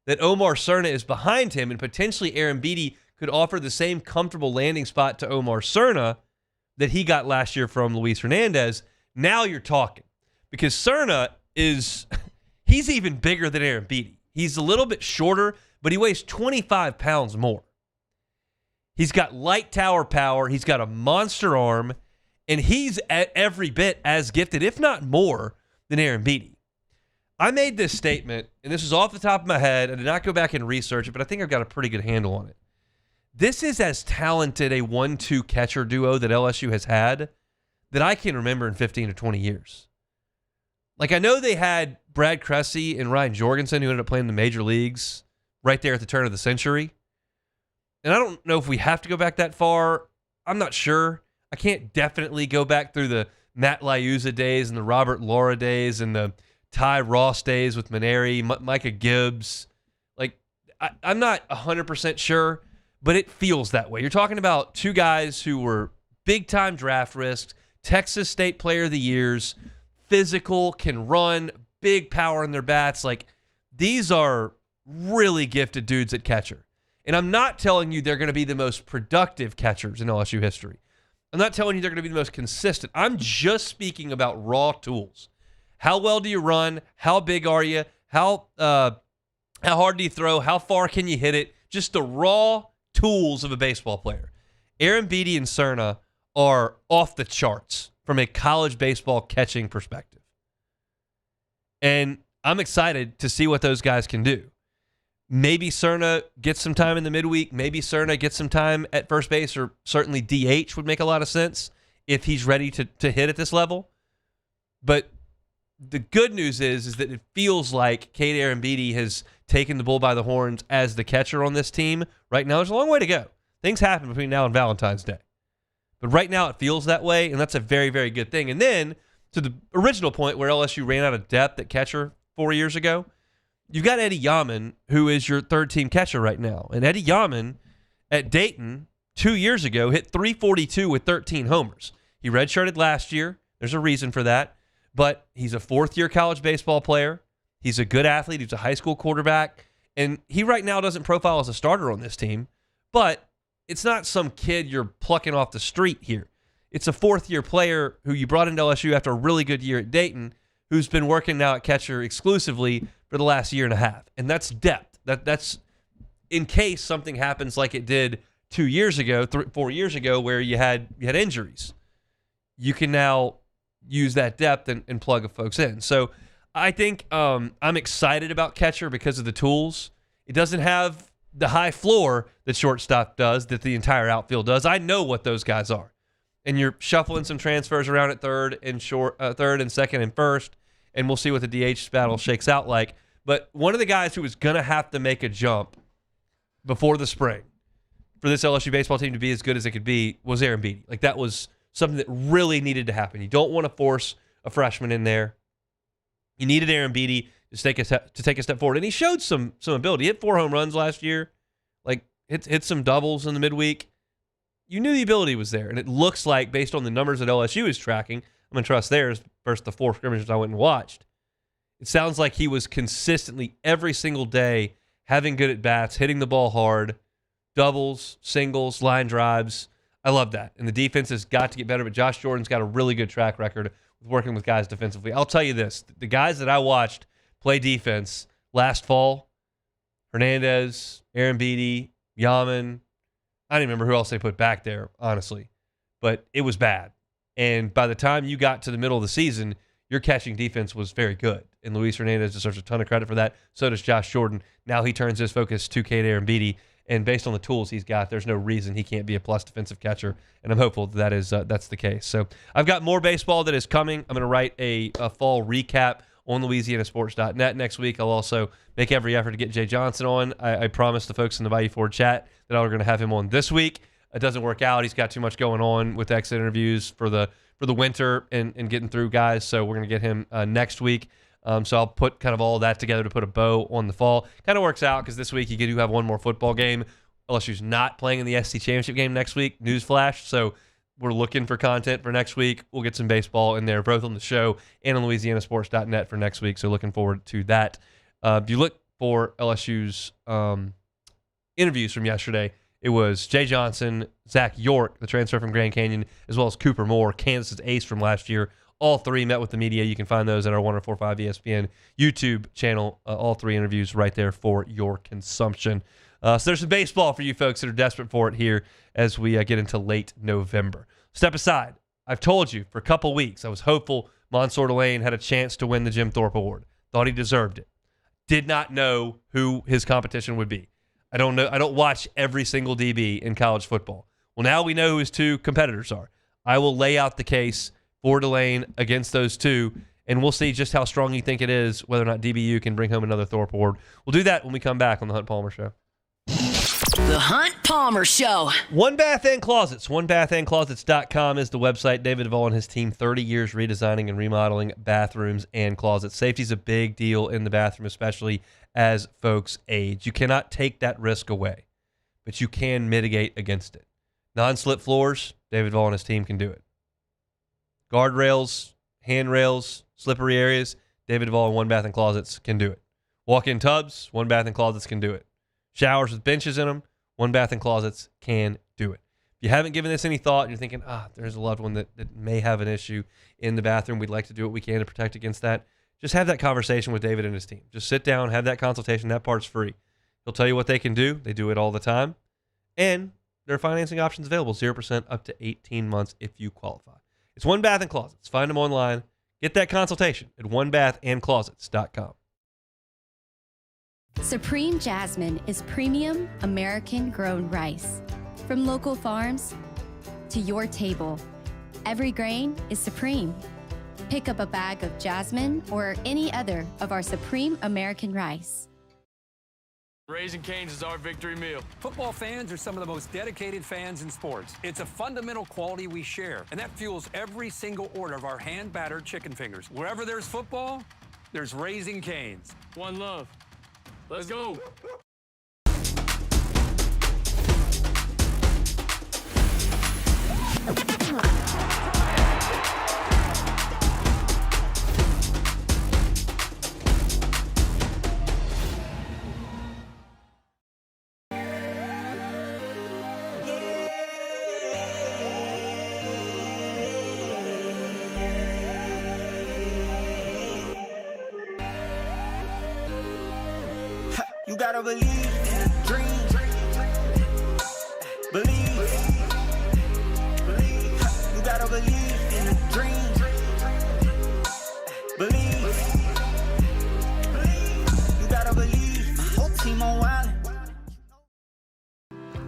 that Omar Cerna is behind him and potentially Arambidi could offer the same comfortable landing spot to Omar Cerna that he got last year from Luis Hernandez, now you're talking. Because Cerna he's even bigger than Arambidi. He's a little bit shorter, but he weighs 25 pounds more. He's got light tower power. He's got a monster arm, and he's every bit as gifted, if not more, than Arambidi. I made this statement, and this is off the top of my head. I did not go back and research it, but I think I've got a pretty good handle on it. This is as talented a 1-2 catcher duo that LSU has had that I can remember in 15 or 20 years. Like, I know they had Brad Cressy and Ryan Jorgensen, who ended up playing in the major leagues right there at the turn of the century. And I don't know if we have to go back that far. I'm not sure. I can't definitely go back through the Matt Liuzza days and the Robert Laura days and the Ty Ross days with Maneri, Micah Gibbs. Like, I'm not 100% sure, but it feels that way. You're talking about two guys who were big-time draft risks, Texas State Player of the Years, physical, can run, big power in their bats. Like, these are really gifted dudes at catcher. And I'm not telling you they're going to be the most productive catchers in LSU history. I'm not telling you they're going to be the most consistent. I'm just speaking about raw tools. How well do you run? How big are you? How hard do you throw? How far can you hit it? Just the raw tools of a baseball player. Arambidi and Cerna are off the charts from a college baseball catching perspective. And I'm excited to see what those guys can do. Maybe Cerna gets some time in the midweek. Maybe Cerna gets some time at first base, or certainly DH would make a lot of sense if he's ready to hit at this level. But the good news is that it feels like Cade Arambidi has taken the bull by the horns as the catcher on this team. Right now, there's a long way to go. Things happen between now and Valentine's Day. But right now, it feels that way, and that's a very, very good thing. And then, to the original point where LSU ran out of depth at catcher 4 years ago, you've got Eddie Yaman, who is your third-team catcher right now. And Eddie Yaman at Dayton 2 years ago hit .342 with 13 homers. He redshirted last year. There's a reason for that. But he's a fourth-year college baseball player. He's a good athlete. He's a high school quarterback. And he right now doesn't profile as a starter on this team. But it's not some kid you're plucking off the street here. It's a fourth-year player who you brought into LSU after a really good year at Dayton, who's been working now at catcher exclusively for the last year and a half. And that's depth. That's in case something happens like it did 2 years ago, 4 years ago, where you had injuries. You can now use that depth and plug folks in. So I think I'm excited about catcher because of the tools. It doesn't have the high floor that shortstop does, that the entire outfield does. I know what those guys are. And you're shuffling some transfers around at third and second and first, and we'll see what the DH battle shakes out like. But one of the guys who was going to have to make a jump before the spring for this LSU baseball team to be as good as it could be was Aaron Beatty. Like, that was something that really needed to happen. You don't want to force a freshman in there. You needed Aaron Beatty to take a step forward. And he showed some ability. He hit 4 home runs last year. Like, hit some doubles in the midweek. You knew the ability was there. And it looks like, based on the numbers that LSU is tracking, I'm going to trust theirs versus the 4 scrimmages I went and watched. It sounds like he was consistently every single day having good at-bats, hitting the ball hard, doubles, singles, line drives. I love that. And the defense has got to get better, but Josh Jordan's got a really good track record with working with guys defensively. I'll tell you this. The guys that I watched play defense last fall, Hernandez, Aaron Beatty, Yaman, I don't even remember who else they put back there, honestly. But it was bad. And by the time you got to the middle of the season, your catching defense was very good. And Luis Hernandez deserves a ton of credit for that. So does Josh Jordan. Now he turns his focus to Cade Aaron Beatty. And based on the tools he's got, there's no reason he can't be a plus defensive catcher. And I'm hopeful that's the case. So I've got more baseball that is coming. I'm going to write a fall recap on LouisianaSports.net next week. I'll also make every effort to get Jay Johnson on. I promised the folks in the Bayou Ford chat that I'm going to have him on this week. It doesn't work out. He's got too much going on with exit interviews for the winter and getting through guys. So we're going to get him next week. So I'll put kind of all that together to put a bow on the fall. Kind of works out because this week you do have one more football game. LSU's not playing in the SEC championship game next week. Newsflash. So we're looking for content for next week. We'll get some baseball in there, both on the show and on LouisianaSports.net for next week. So looking forward to that. If you look for LSU's interviews from yesterday, it was Jay Johnson, Zach York, the transfer from Grand Canyon, as well as Cooper Moore, Kansas' ace from last year. All three met with the media. You can find those at our 1045 ESPN YouTube channel. All three interviews right there for your consumption. So there's some baseball for you folks that are desperate for it here as we get into late November. Step aside. I've told you for a couple weeks I was hopeful Mansour Delane had a chance to win the Jim Thorpe Award. Thought he deserved it. Did not know who his competition would be. I don't know. I don't watch every single DB in college football. Well, now we know who his two competitors are. I will lay out the case for Delane against those two, and we'll see just how strong you think it is, whether or not DBU can bring home another Thorpe Award. We'll do that when we come back on the Hunt Palmer Show. The Hunt Palmer Show. One Bath and Closets. OneBathAndClosets.com is the website. David Duvall and his team, 30 years redesigning and remodeling bathrooms and closets. Safety is a big deal in the bathroom, especially as folks age. You cannot take that risk away, but you can mitigate against it. Non-slip floors, David Duvall and his team can do it. Guardrails, handrails, slippery areas, David Duvall and One Bath and Closets can do it. Walk-in tubs, One Bath and Closets can do it. Showers with benches in them, One Bath and Closets can do it. If you haven't given this any thought and you're thinking, there's a loved one that may have an issue in the bathroom, we'd like to do what we can to protect against that, just have that conversation with David and his team. Just sit down, have that consultation. That part's free. He'll tell you what they can do. They do it all the time. And there are financing options available, 0% up to 18 months if you qualify. It's One Bath and Closets. Find them online. Get that consultation at OneBathAndClosets.com. Supreme Jasmine is premium American-grown rice. From local farms to your table, every grain is supreme. Pick up a bag of Jasmine or any other of our Supreme American rice. Raising Cane's is our victory meal. Football fans are some of the most dedicated fans in sports. It's a fundamental quality we share, and that fuels every single order of our hand-battered chicken fingers. Wherever there's football, there's Raising Cane's. One love. Let's go. You gotta believe in a dream. Believe. You gotta believe in a dream. Believe. You gotta believe. My whole team on wildin'.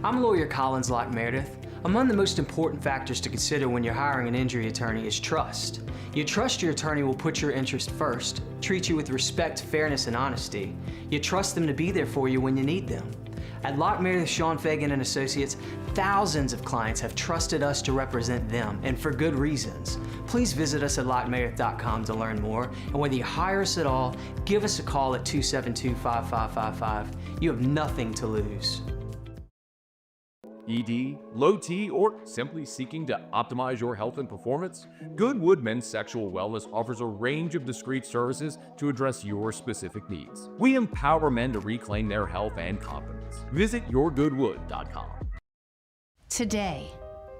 I'm lawyer Colin Meredith. Among the most important factors to consider when you're hiring an injury attorney is trust. You trust your attorney will put your interest first, treat you with respect, fairness, and honesty. You trust them to be there for you when you need them. At Locke Meredith Sean Fagan and Associates, thousands of clients have trusted us to represent them, and for good reasons. Please visit us at LockeMeredith.com to learn more, and whether you hire us at all, give us a call at 272-5555. You have nothing to lose. ED, low T, or simply seeking to optimize your health and performance? Goodwood Men's Sexual Wellness offers a range of discreet services to address your specific needs. We empower men to reclaim their health and confidence. Visit yourgoodwood.com. Today,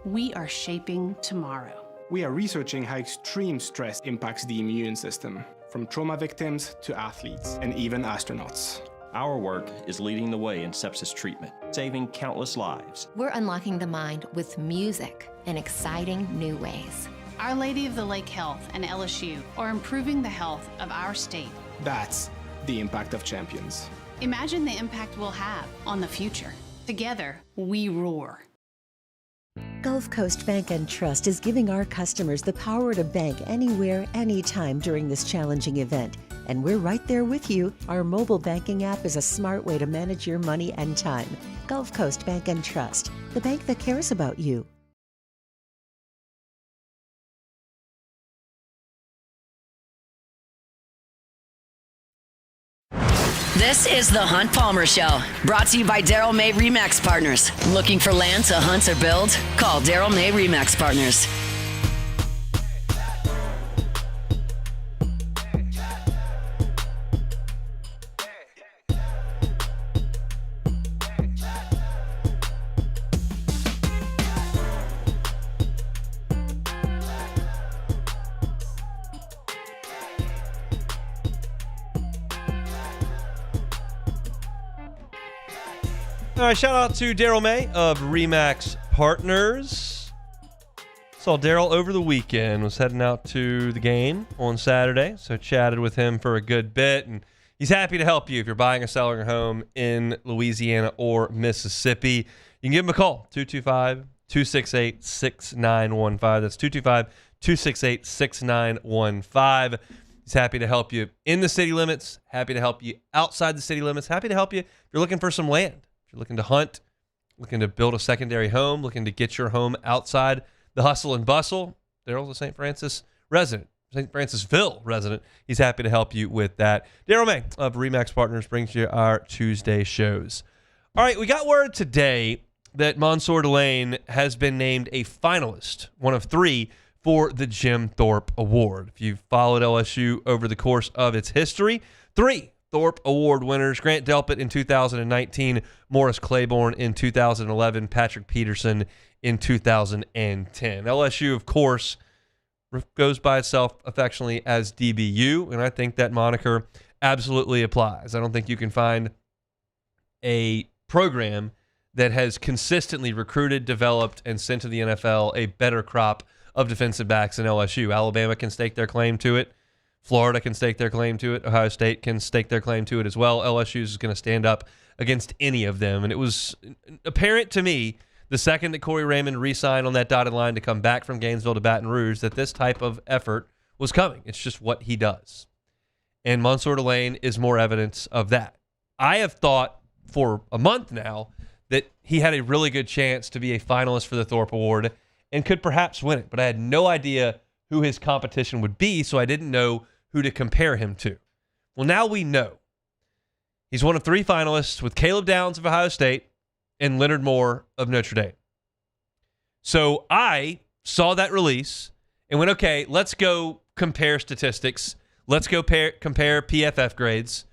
we are shaping tomorrow. We are researching how extreme stress impacts the immune system, from trauma victims to athletes and even astronauts. Our work is leading the way in sepsis treatment, saving countless lives. We're unlocking the mind with music in exciting new ways. Our Lady of the Lake Health and LSU are improving the health of our state. That's the impact of champions. Imagine the impact we'll have on the future. Together, we roar. Gulf Coast Bank and Trust is giving our customers the power to bank anywhere, anytime during this challenging event. And we're right there with you. Our mobile banking app is a smart way to manage your money and time. Gulf Coast Bank and Trust, the bank that cares about you. This is the Hunt Palmer Show, brought to you by Daryl May Remax Partners. Looking for land to hunt or build? Call Daryl May Remax Partners. All right, shout out to Daryl May of Remax Partners. Saw Daryl over the weekend, was heading out to the game on Saturday, so chatted with him for a good bit, and he's happy to help you if you're buying or selling a home in Louisiana or Mississippi. You can give him a call, 225-268-6915. That's 225-268-6915. He's happy to help you in the city limits, happy to help you outside the city limits, happy to help you if you're looking for some land. If you're looking to hunt, looking to build a secondary home, looking to get your home outside the hustle and bustle, Daryl's a St. Francis resident, St. Francisville resident. He's happy to help you with that. Daryl May of Remax Partners brings you our Tuesday shows. All right, we got word today that Mansour Delane has been named a finalist, one of three, for the Jim Thorp Award. If you've followed LSU over the course of its history, three Thorp Award winners: Grant Delpit in 2019, Morris Claiborne in 2011, Patrick Peterson in 2010. LSU, of course, goes by itself affectionately as DBU, and I think that moniker absolutely applies. I don't think you can find a program that has consistently recruited, developed, and sent to the NFL a better crop of defensive backs than LSU. Alabama can stake their claim to it. Florida can stake their claim to it. Ohio State can stake their claim to it as well. LSU is going to stand up against any of them. And it was apparent to me the second that Corey Raymond re-signed on that dotted line to come back from Gainesville to Baton Rouge that this type of effort was coming. It's just what he does. And Mansour Delane is more evidence of that. I have thought for a month now that he had a really good chance to be a finalist for the Thorp Award and could perhaps win it, but I had no idea who his competition would be, so I didn't know who to compare him to. Well, now we know. He's one of three finalists with Caleb Downs of Ohio State and Leonard Moore of Notre Dame. So I saw that release and went, okay, let's go compare statistics. Let's go compare PFF grades.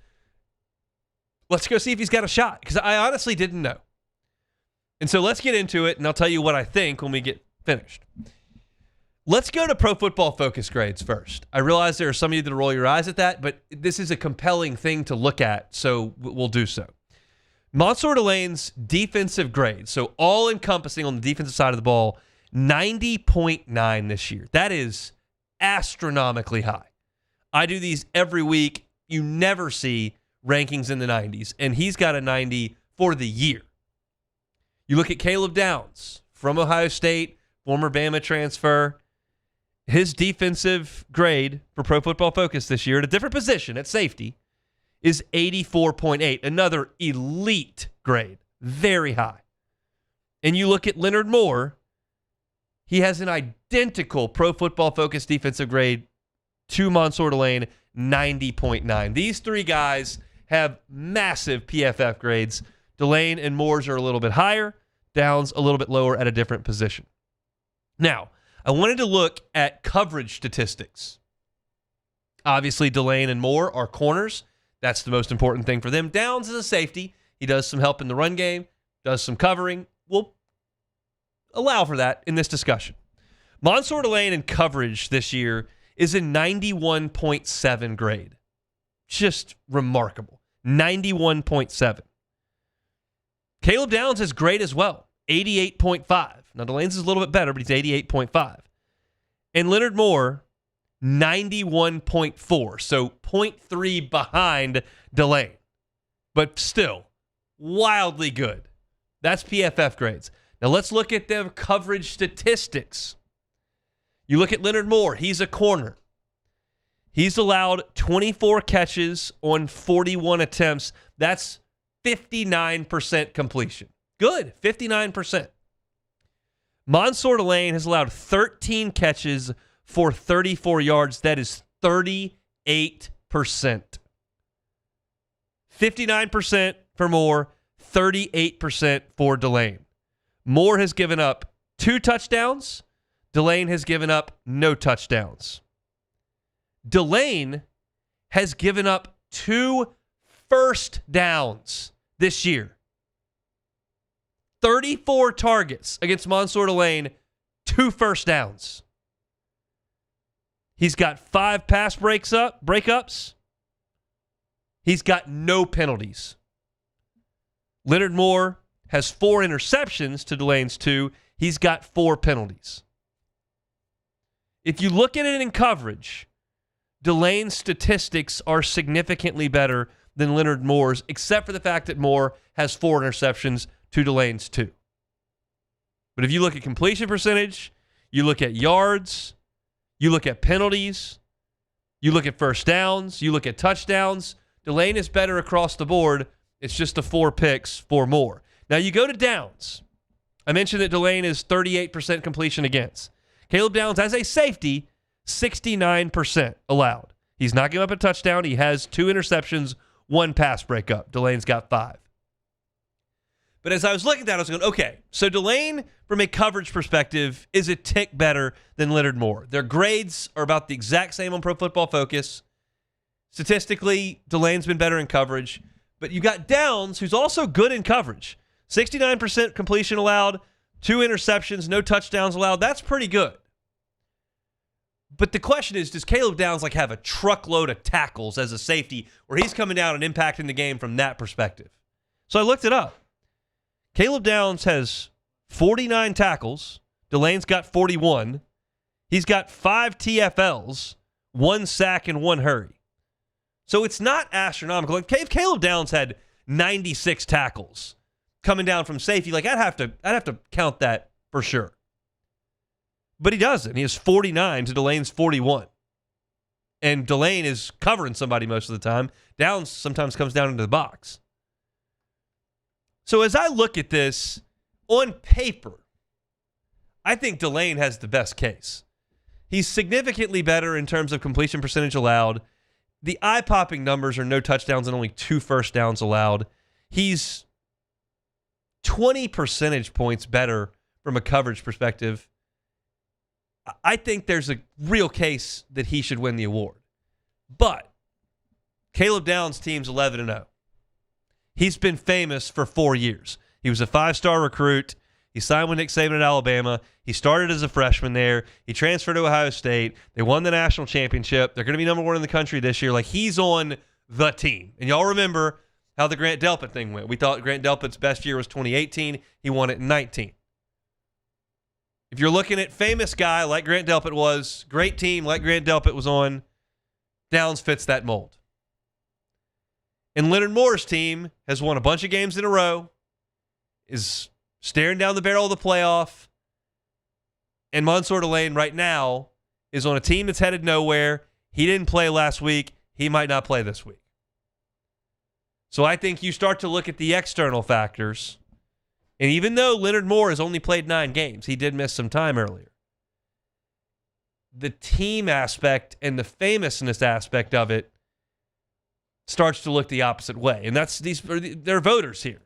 Let's go see if he's got a shot, because I honestly didn't know. And so let's get into it, and I'll tell you what I think when we get finished. Let's go to Pro Football Focus grades first. I realize there are some of you that roll your eyes at that, but this is a compelling thing to look at, so we'll do so. Mansour Delane's defensive grade, so all-encompassing on the defensive side of the ball, 90.9 this year. That is astronomically high. I do these every week. You never see rankings in the 90s, and he's got a 90 for the year. You look at Caleb Downs, from Ohio State, former Bama transfer. His defensive grade for Pro Football Focus this year at a different position at safety is 84.8, another elite grade, very high. And you look at Leonard Moore, he has an identical Pro Football Focus defensive grade to Mansour Delane, 90.9. These three guys have massive PFF grades. Delane and Moore's are a little bit higher, Downs a little bit lower at a different position. Now, I wanted to look at coverage statistics. Obviously, Delane and Moore are corners. That's the most important thing for them. Downs is a safety. He does some help in the run game, does some covering. We'll allow for that in this discussion. Mansour Delane in coverage this year is a 91.7 grade. Just remarkable. 91.7. Caleb Downs is great as well. 88.5. Now, Delane's is a little bit better, but he's 88.5. And Leonard Moore, 91.4. So 0.3 behind Delane. But still, wildly good. That's PFF grades. Now, let's look at their coverage statistics. You look at Leonard Moore. He's a corner. He's allowed 24 catches on 41 attempts. That's 59% completion. Good, 59%. Mansour Delane has allowed 13 catches for 34 yards. That is 38%. 59% for Moore, 38% for Delane. Moore has given up 2 touchdowns. Delane has given up no touchdowns. Delane has given up 2 first downs this year. 34 targets against Mansour Delane, 2 first downs. He's got 5 pass breakups. He's got no penalties. Leonard Moore has 4 interceptions to Delane's 2. He's got 4 penalties. If you look at it in coverage, Delane's statistics are significantly better than Leonard Moore's, except for the fact that Moore has 4 interceptions to Delane's 2. But if you look at completion percentage, you look at yards, you look at penalties, you look at first downs, you look at touchdowns, Delane is better across the board. It's just the 4 picks for Moore. Now you go to downs. I mentioned that Delane is 38% completion against. Caleb Downs, as a safety, 69% allowed. He's not giving up a touchdown. He has 2 interceptions, 1 pass breakup. Delane's got 5. But as I was looking at that, I was going, okay, so Delane, from a coverage perspective, is a tick better than Leonard Moore. Their grades are about the exact same on Pro Football Focus. Statistically, Delane's been better in coverage. But you got Downs, who's also good in coverage. 69% completion allowed, 2 interceptions, no touchdowns allowed. That's pretty good. But the question is, does Caleb Downs have a truckload of tackles as a safety where he's coming down and impacting the game from that perspective? So I looked it up. Caleb Downs has 49 tackles. Delane's got 41. He's got 5 TFLs, 1 sack, and 1 hurry. So it's not astronomical. If Caleb Downs had 96 tackles coming down from safety, I'd have to count that for sure. But he doesn't. He has 49 to Delane's 41. And Delane is covering somebody most of the time. Downs sometimes comes down into the box. So as I look at this, on paper, I think Delane has the best case. He's significantly better in terms of completion percentage allowed. The eye-popping numbers are no touchdowns and only 2 first downs allowed. He's 20 percentage points better from a coverage perspective. I think there's a real case that he should win the award. But Caleb Downs' team's 11-0. He's been famous for 4 years. He was a 5-star recruit. He signed with Nick Saban at Alabama. He started as a freshman there. He transferred to Ohio State. They won the national championship. They're going to be number 1 in the country this year. He's on the team. And y'all remember how the Grant Delpit thing went. We thought Grant Delpit's best year was 2018. He won it in 19. If you're looking at famous guy like Grant Delpit was, great team like Grant Delpit was on, Downs fits that mold. And Leonard Moore's team has won a bunch of games in a row, is staring down the barrel of the playoff. And Mansour Delane right now is on a team that's headed nowhere. He didn't play last week. He might not play this week. So I think you start to look at the external factors. And even though Leonard Moore has only played 9 games, he did miss some time earlier. The team aspect and the famousness aspect of it starts to look the opposite way. And they're voters here.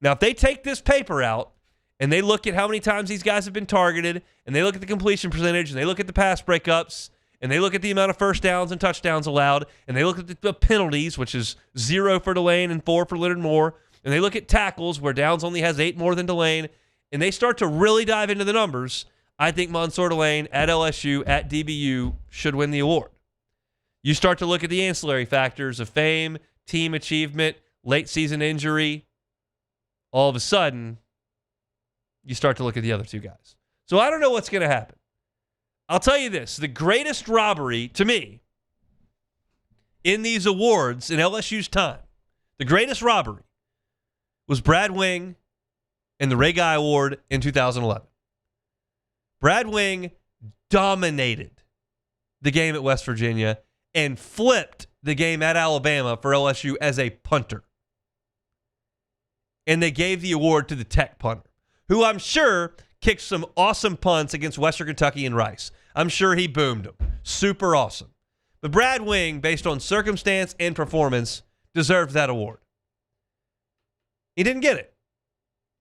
Now, if they take this paper out and they look at how many times these guys have been targeted, and they look at the completion percentage, and they look at the pass breakups, and they look at the amount of first downs and touchdowns allowed, and they look at the penalties, which is 0 for Delane and 4 for Leonard Moore, and they look at tackles where Downs only has 8 more than Delane, and they start to really dive into the numbers, I think Mansour Delane at LSU, at DBU, should win the award. You start to look at the ancillary factors of fame, team achievement, late season injury. All of a sudden, you start to look at the other 2 guys. So I don't know what's going to happen. I'll tell you this. The greatest robbery, to me, in these awards in LSU's time, the greatest robbery was Brad Wing and the Ray Guy Award in 2011. Brad Wing dominated the game at West Virginia and flipped the game at Alabama for LSU as a punter. And they gave the award to the Tech punter, who I'm sure kicked some awesome punts against Western Kentucky and Rice. I'm sure he boomed them. Super awesome. But Brad Wing, based on circumstance and performance, deserved that award. He didn't get it.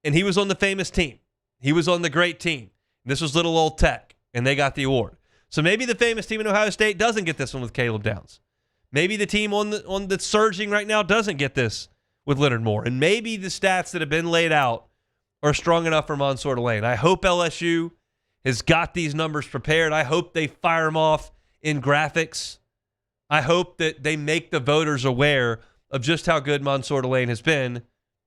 And he was on the famous team. He was on the great team. This was little old Tech, and they got the award. So maybe the famous team in Ohio State doesn't get this one with Caleb Downs. Maybe the team on the surging right now doesn't get this with Leonard Moore. And maybe the stats that have been laid out are strong enough for Mansour Delane. I hope LSU has got these numbers prepared. I hope they fire them off in graphics. I hope that they make the voters aware of just how good Mansour Delane has been,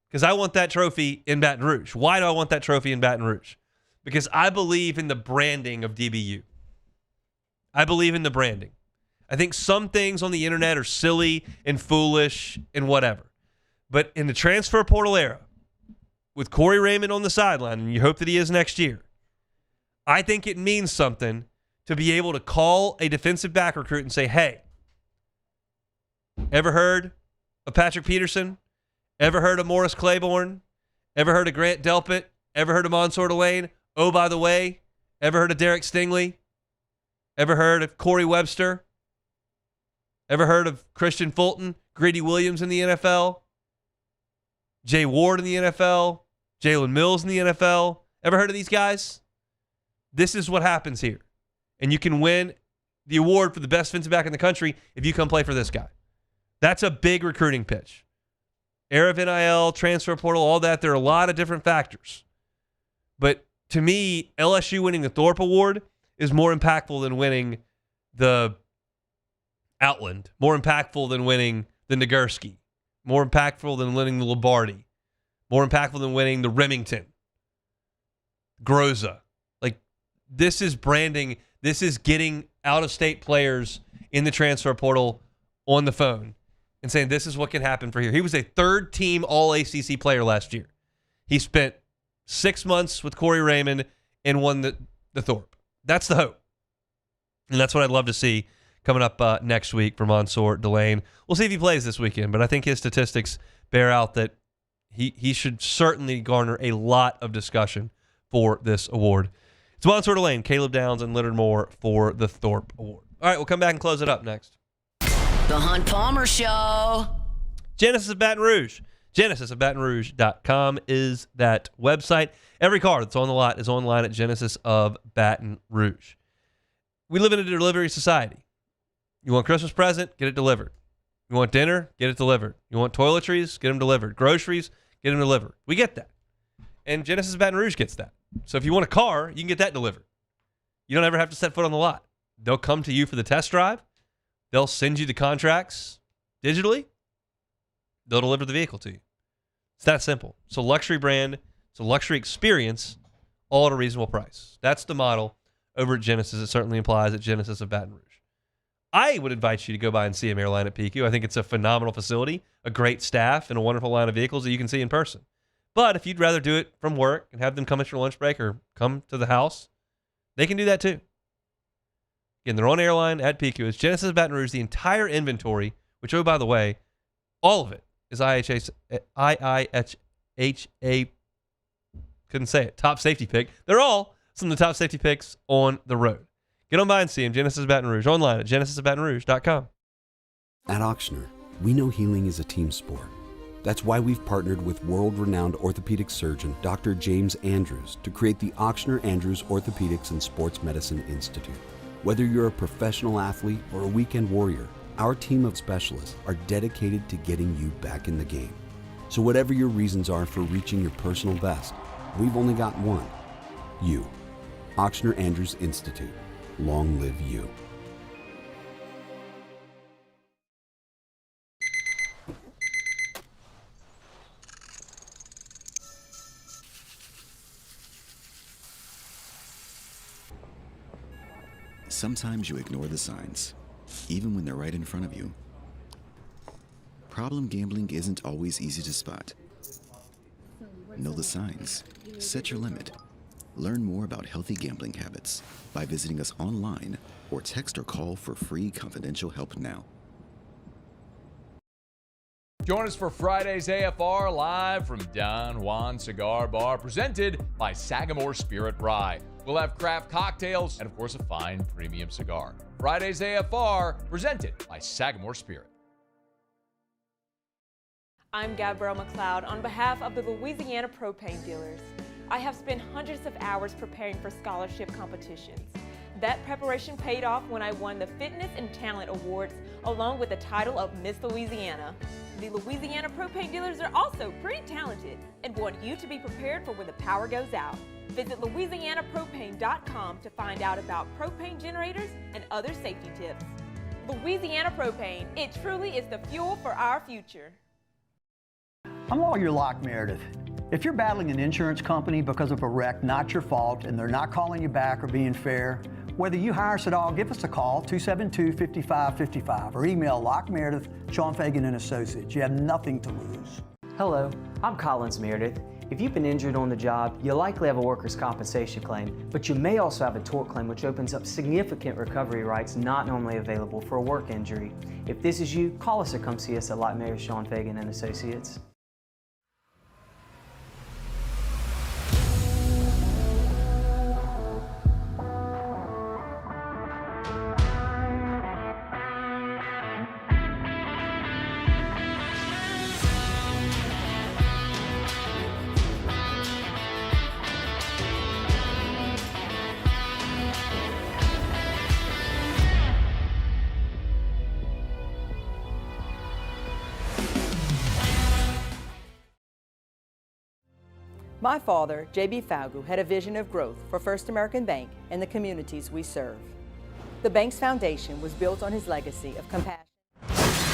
because I want that trophy in Baton Rouge. Why do I want that trophy in Baton Rouge? Because I believe in the branding of DBU. I believe in the branding. I think some things on the internet are silly and foolish and whatever. But in the transfer portal era, with Corey Raymond on the sideline, and you hope that he is next year, I think it means something to be able to call a defensive back recruit and say, hey, ever heard of Patrick Peterson? Ever heard of Morris Claiborne? Ever heard of Grant Delpit? Ever heard of Mansour Delane? Oh, by the way, ever heard of Derek Stingley? Ever heard of Corey Webster? Ever heard of Christian Fulton? Greedy Williams in the NFL? Jay Ward in the NFL? Jalen Mills in the NFL? Ever heard of these guys? This is what happens here. And you can win the award for the best defensive back in the country if you come play for this guy. That's a big recruiting pitch. Era of NIL, transfer portal, all that. There are a lot of different factors. But to me, LSU winning the Thorp Award is more impactful than winning the Outland, more impactful than winning the Nagurski, more impactful than winning the Lombardi, more impactful than winning the Remington, Groza. Like, this is branding. This is getting out-of-state players in the transfer portal on the phone and saying this is what can happen for here. He was a third-team All-ACC player last year. He spent 6 months with Corey Raymond and won the Thorp. That's the hope. And that's what I'd love to see coming up next week for Mansour Delane. We'll see if he plays this weekend, but I think his statistics bear out that he should certainly garner a lot of discussion for this award. It's Mansour Delane, Caleb Downs, and Leonard Moore for the Thorp Award. All right, we'll come back and close it up next. The Hunt Palmer Show. Genesis of Baton Rouge. GenesisofBatonRouge.com is that website. Every car that's on the lot is online at Genesis of Baton Rouge. We live in a delivery society. You want Christmas present? Get it delivered. You want dinner? Get it delivered. You want toiletries? Get them delivered. Groceries? Get them delivered. We get that. And Genesis of Baton Rouge gets that. So if you want a car, you can get that delivered. You don't ever have to set foot on the lot. They'll come to you for the test drive. They'll send you the contracts digitally. They'll deliver the vehicle to you. It's that simple. It's a luxury brand. It's a luxury experience, all at a reasonable price. That's the model over at Genesis. It certainly implies at Genesis of Baton Rouge. I would invite you to go by and see a airline at PQ. I think it's a phenomenal facility, a great staff, and a wonderful line of vehicles that you can see in person. But if you'd rather do it from work and have them come at your lunch break or come to the house, they can do that too. Again, their own airline at PQ is Genesis Baton Rouge. The entire inventory, which, oh, by the way, all of it is IIHA, couldn't say it, top safety pick. They're all some of the top safety picks on the road. Get on by and see them, Genesis Baton Rouge, online at genesisbatonrouge.com. At Auctioner, we know healing is a team sport. That's why we've partnered with world-renowned orthopedic surgeon Dr. James Andrews to create the Auctioner Andrews Orthopedics and Sports Medicine Institute. Whether you're a professional athlete or a weekend warrior, our team of specialists are dedicated to getting you back in the game. So whatever your reasons are for reaching your personal best, we've only got one: you. Auctioner Andrews Institute. Long live you. Sometimes you ignore the signs, even when they're right in front of you. Problem gambling isn't always easy to spot. Know the signs. Set your limit. Learn more about healthy gambling habits by visiting us online or text or call for free confidential help now. Join us for Friday's AFR live from Don Juan Cigar Bar, presented by Sagamore Spirit Rye. We'll have craft cocktails and, of course, a fine premium cigar. Friday's AFR, presented by Sagamore Spirit. I'm Gabrielle McLeod on behalf of the Louisiana Propane Dealers. I have spent hundreds of hours preparing for scholarship competitions. That preparation paid off when I won the Fitness and Talent Awards along with the title of Miss Louisiana. The Louisiana Propane Dealers are also pretty talented and want you to be prepared for when the power goes out. Visit LouisianaPropane.com to find out about propane generators and other safety tips. Louisiana Propane, it truly is the fuel for our future. I'm Lawyer Locke Meredith. If you're battling an insurance company because of a wreck not your fault and they're not calling you back or being fair, whether you hire us at all, give us a call, 272-5555, or email Locke Meredith, Sean Fagan and Associates. You have nothing to lose. Hello, I'm Collins Meredith. If you've been injured on the job, you'll likely have a workers' compensation claim, but you may also have a tort claim, which opens up significant recovery rights not normally available for a work injury. If this is you, call us or come see us at Locke Meredith, Sean Fagan and Associates. My father, J.B. Falgu, had a vision of growth for First American Bank and the communities we serve. The bank's foundation was built on his legacy of compassion.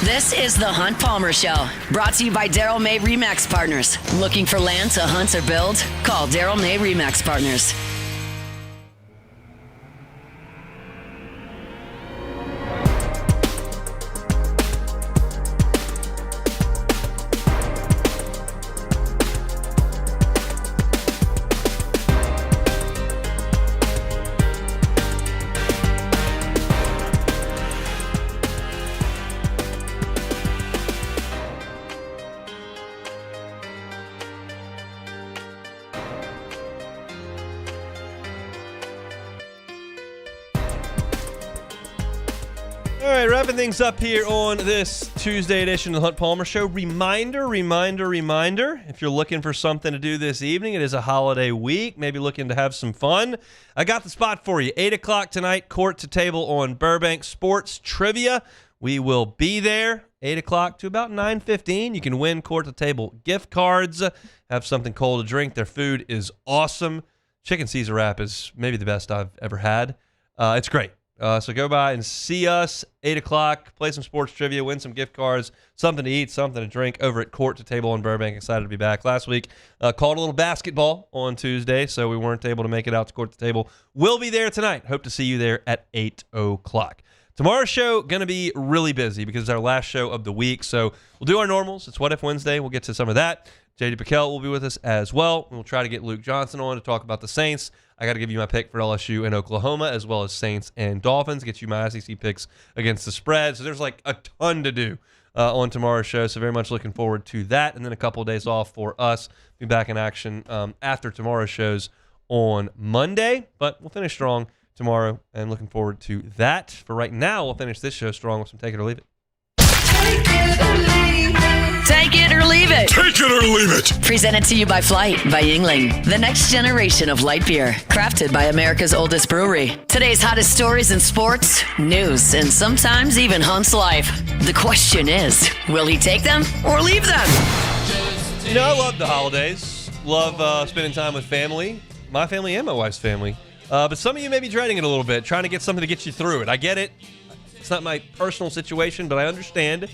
This is the Hunt Palmer Show, brought to you by Daryl May Remax Partners. Looking for land to hunt or build? Call Daryl May Remax Partners. All right, wrapping things up here on this Tuesday edition of the Hunt Palmer Show. Reminder, if you're looking for something to do this evening, it is a holiday week, maybe looking to have some fun, I got the spot for you. 8 o'clock tonight, court to table on Burbank Sports Trivia. We will be there 8 o'clock to about 9:15. You can win court to table gift cards, have something cold to drink. Their food is awesome. Chicken Caesar wrap is maybe the best I've ever had. It's great. So go by and see us, 8 o'clock, play some sports trivia, win some gift cards, something to eat, something to drink over at Court to Table in Burbank. Excited to be back. Last week, called a little basketball on Tuesday, so we weren't able to make it out to Court to Table. We'll be there tonight. Hope to see you there at 8 o'clock. Tomorrow's show going to be really busy because it's our last show of the week, so we'll do our normals. It's What If Wednesday. We'll get to some of that. JD Piquel will be with us as well. We'll try to get Luke Johnson on to talk about the Saints. I got to give you my pick for LSU and Oklahoma, as well as Saints and Dolphins. Get you my SEC picks against the spread. So there's like a ton to do on tomorrow's show. So very much looking forward to that. And then a couple of days off for us. Be back in action after tomorrow's shows on Monday. But we'll finish strong tomorrow and looking forward to that. For right now, we'll finish this show strong with some Take It or Leave It. Take it or leave it. Take it or leave it. Presented to you by Flight by Yingling, the next generation of light beer, crafted by America's oldest brewery. Today's hottest stories in sports, news, and sometimes even Hunt's life. The question is, will he take them or leave them? You know, I love the holidays. Love spending time with family, my family and my wife's family. But some of you may be dreading it a little bit, trying to get something to get you through it. I get it. It's not my personal situation, but I understand.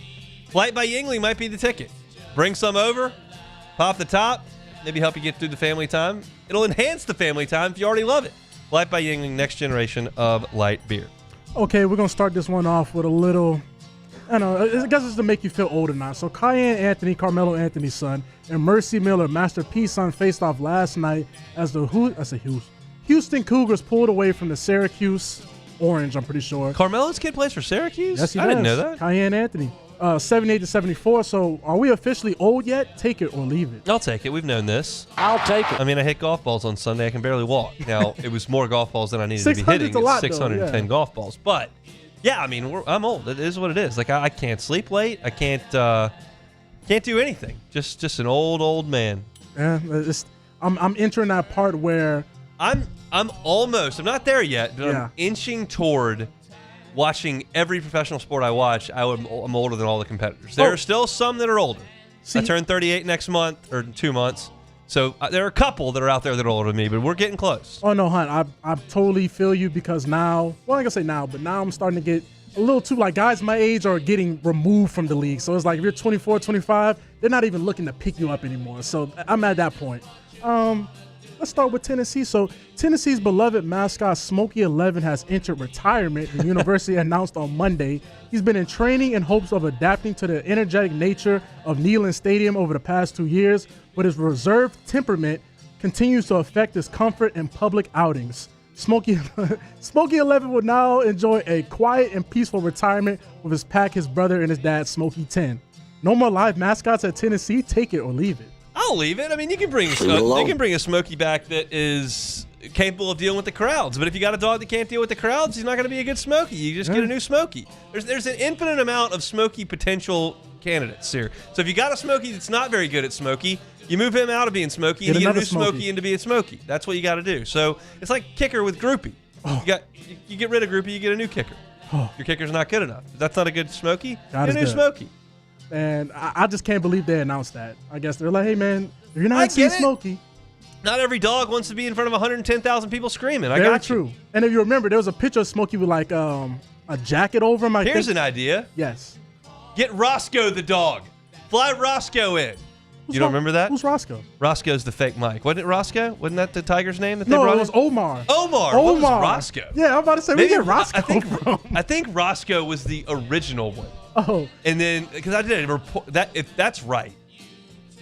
Flight by Yingling might be the ticket. Bring some over, pop the top, maybe help you get through the family time. It'll enhance the family time if you already love it. Flight by Yingling, next generation of light beer. Okay, we're going to start this one off with a little, I guess it's to make you feel older now. So Cayenne Anthony, Carmelo Anthony's son, and Mercy Miller, Master P's son, faced off last night as the Houston Cougars pulled away from the Syracuse Orange, I'm pretty sure. Carmelo's kid plays for Syracuse? Yes, he does. I didn't know that. Cayenne Anthony. 78-74. So are we officially old yet? Take it or leave it. I'll take it. We've known this. I'll take it. I mean, I hit golf balls on Sunday. I can barely walk. Now, it was more golf balls than I needed to be hitting. It's a lot, 610 though, yeah. golf balls. But, yeah, I mean, I'm old. It is what it is. Like, I can't sleep late. I can't do anything. Just an old man. Yeah, I'm entering that part where I'm not there yet, but I'm inching toward watching every professional sport I watch. I'm older than all the competitors. There are still some that are older. I turn 38 next month or 2 months. So there are a couple that are out there that are older than me, but we're getting close. Oh, no, Hunt, I totally feel you because now, well, I'm going to say now, but now I'm starting to get a little too, like, guys my age are getting removed from the league. So it's like if you're 24, 25, they're not even looking to pick you up anymore. So I'm at that point. Let's start with Tennessee. So Tennessee's beloved mascot Smokey 11 has entered retirement. The university announced on Monday. He's been in training in hopes of adapting to the energetic nature of Neyland Stadium over the past 2 years, but his reserved temperament continues to affect his comfort in public outings. Smokey 11 will now enjoy a quiet and peaceful retirement with his pack, his brother, and his dad, Smokey 10. No more live mascots at Tennessee. Take it or leave it. I'll leave it. I mean, you can bring a Smokey back that is capable of dealing with the crowds. But if you got a dog that can't deal with the crowds, he's not going to be a good Smokey. You just get a new Smokey. There's an infinite amount of Smokey potential candidates here. So if you got a Smokey that's not very good at Smokey, you move him out of being Smokey and you get a new Smokey into being Smokey. That's what you got to do. So it's like kicker with Grupe. You get rid of Grupe, you get a new kicker. Your kicker's not good enough. If that's not a good Smokey, get a new Smokey. And I just can't believe they announced that. I guess they're like, hey, man, if you're not seeing Smokey. Not every dog wants to be in front of 110,000 people screaming. I Very got true. you. And if you remember, there was a picture of Smokey with like a jacket over him. Here's an idea. Yes. Get Roscoe the dog. Fly Roscoe in. You don't remember that? Who's Roscoe? Roscoe's the fake Mike. Wasn't it Roscoe? Wasn't that the Tiger's name that they No, brought it was Omar. Omar. What was Roscoe? Yeah, I'm about to say, where did you get Roscoe from? I think Roscoe was the original one. Oh. And then, because I did a report, if that's right,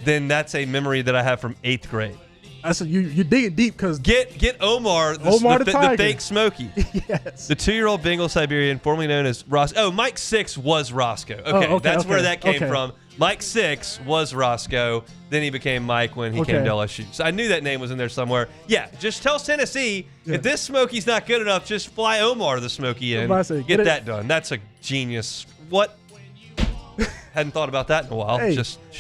then that's a memory that I have from 8th grade. I said you're digging deep because get Omar the fake Smokey. Yes. The 2-year-old Bengal Siberian, formerly known as Roscoe. Oh, Mike 6 was Roscoe. Okay, that's where that came from. Mike 6 was Roscoe. Then he became Mike when he came to LSU. So I knew that name was in there somewhere. Yeah, just tell Tennessee if this Smokey's not good enough, just fly Omar the Smokey in. Get that done. That's a genius. What? Hadn't thought about that in a while. Hey, just not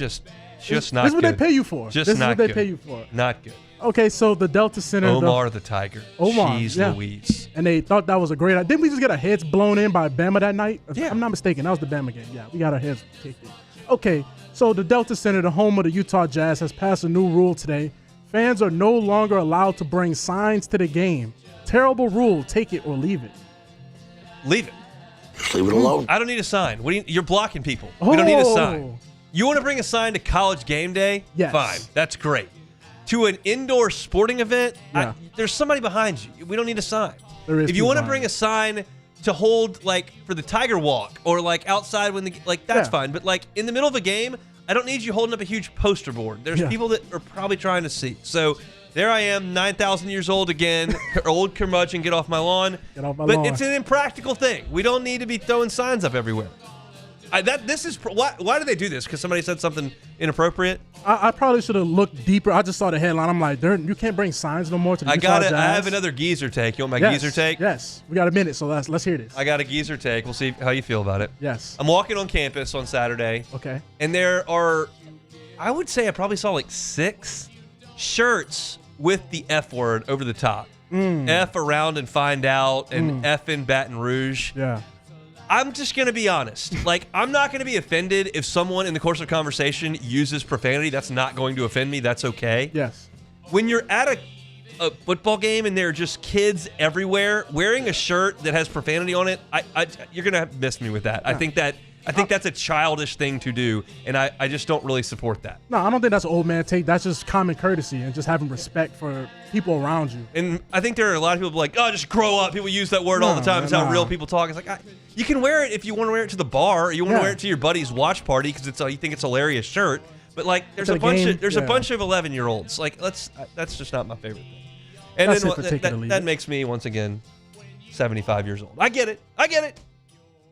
good. This is what they pay you for. Just this not is what they good. pay you for. Not good. Okay, so the Delta Center. Omar the Tiger. Omar. Jeez Louise. And they thought that was a great idea. Didn't we just get our heads blown in by Bama that night? If I'm not mistaken, that was the Bama game. Yeah, we got our heads kicked in. Okay, so the Delta Center, the home of the Utah Jazz, has passed a new rule today. Fans are no longer allowed to bring signs to the game. Terrible rule. Take it or leave it. Leave it. Leave it alone. I don't need a sign. You're blocking people. We don't need a sign. You want to bring a sign to college game day? Yes. Fine. That's great. To an indoor sporting event, there's somebody behind you. We don't need a sign. If you want to bring a sign to hold, like, for the Tiger Walk or, like, outside when that's fine. But, like, in the middle of a game, I don't need you holding up a huge poster board. There's people that are probably trying to see. So there I am, 9,000 years old again, old curmudgeon, get off my lawn. Get off my but lawn. It's an impractical thing. We don't need to be throwing signs up everywhere. Why do they do this? Because somebody said something inappropriate? I probably should have looked deeper. I just saw the headline. I'm like, you can't bring signs no more to the Utah Jazz. I have another geezer take. You want my geezer take? Yes. We got a minute, so let's hear this. I got a geezer take. We'll see how you feel about it. Yes. I'm walking on campus on Saturday. Okay. And there are, I would say I probably saw like 6 shirts with the F word over the top. F around and find out, and F in Baton Rouge. Yeah. I'm just going to be honest. Like, I'm not going to be offended if someone in the course of conversation uses profanity. That's not going to offend me. That's okay. Yes. When you're at a football game and there are just kids everywhere wearing a shirt that has profanity on it, you're going to miss me with that. Yeah. I think that's a childish thing to do, and I just don't really support that. No, I don't think that's an old man take. That's just common courtesy and just having respect for people around you. And I think there are a lot of people like, oh, just grow up. People use that word all the time. It's how real people talk. It's like, you can wear it if you want to wear it to the bar, or you want to wear it to your buddy's watch party because you think it's a hilarious shirt. But like, there's a bunch of 11-year-olds. Like, that's just not my favorite thing. And then that makes me once again 75 years old. I get it.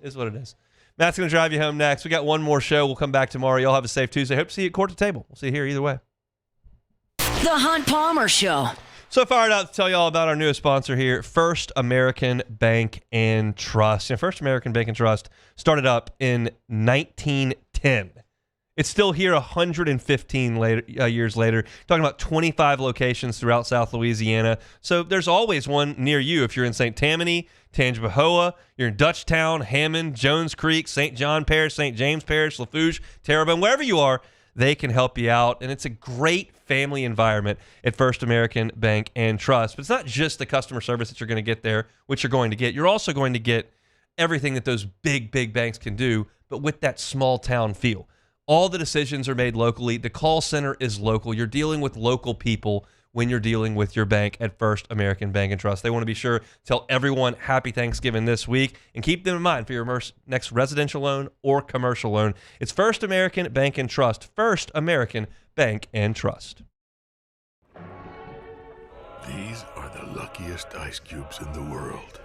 Is what it is. Matt's going to drive you home next. We got one more show. We'll come back tomorrow. Y'all have a safe Tuesday. Hope to see you at Court to Table. We'll see you here either way. The Hunt Palmer Show. So fired out to tell y'all about our newest sponsor here, First American Bank and Trust. First American Bank and Trust started up in 1910. It's still here 115 years later. Talking about 25 locations throughout South Louisiana. So there's always one near you if you're in St. Tammany, Tangipahoa, you're in Dutchtown, Hammond, Jones Creek, St. John Parish, St. James Parish, Lafourche, Terrebonne, wherever you are, they can help you out. And it's a great family environment at First American Bank and Trust. But it's not just the customer service that you're going to get there, which you're going to get. You're also going to get everything that those big banks can do, but with that small town feel. All the decisions are made locally. The call center is local. You're dealing with local people when you're dealing with your bank at First American Bank and Trust. They want to be sure to tell everyone happy Thanksgiving this week and keep them in mind for your next residential loan or commercial loan. It's First American Bank and Trust. First American Bank and Trust. These are the luckiest ice cubes in the world.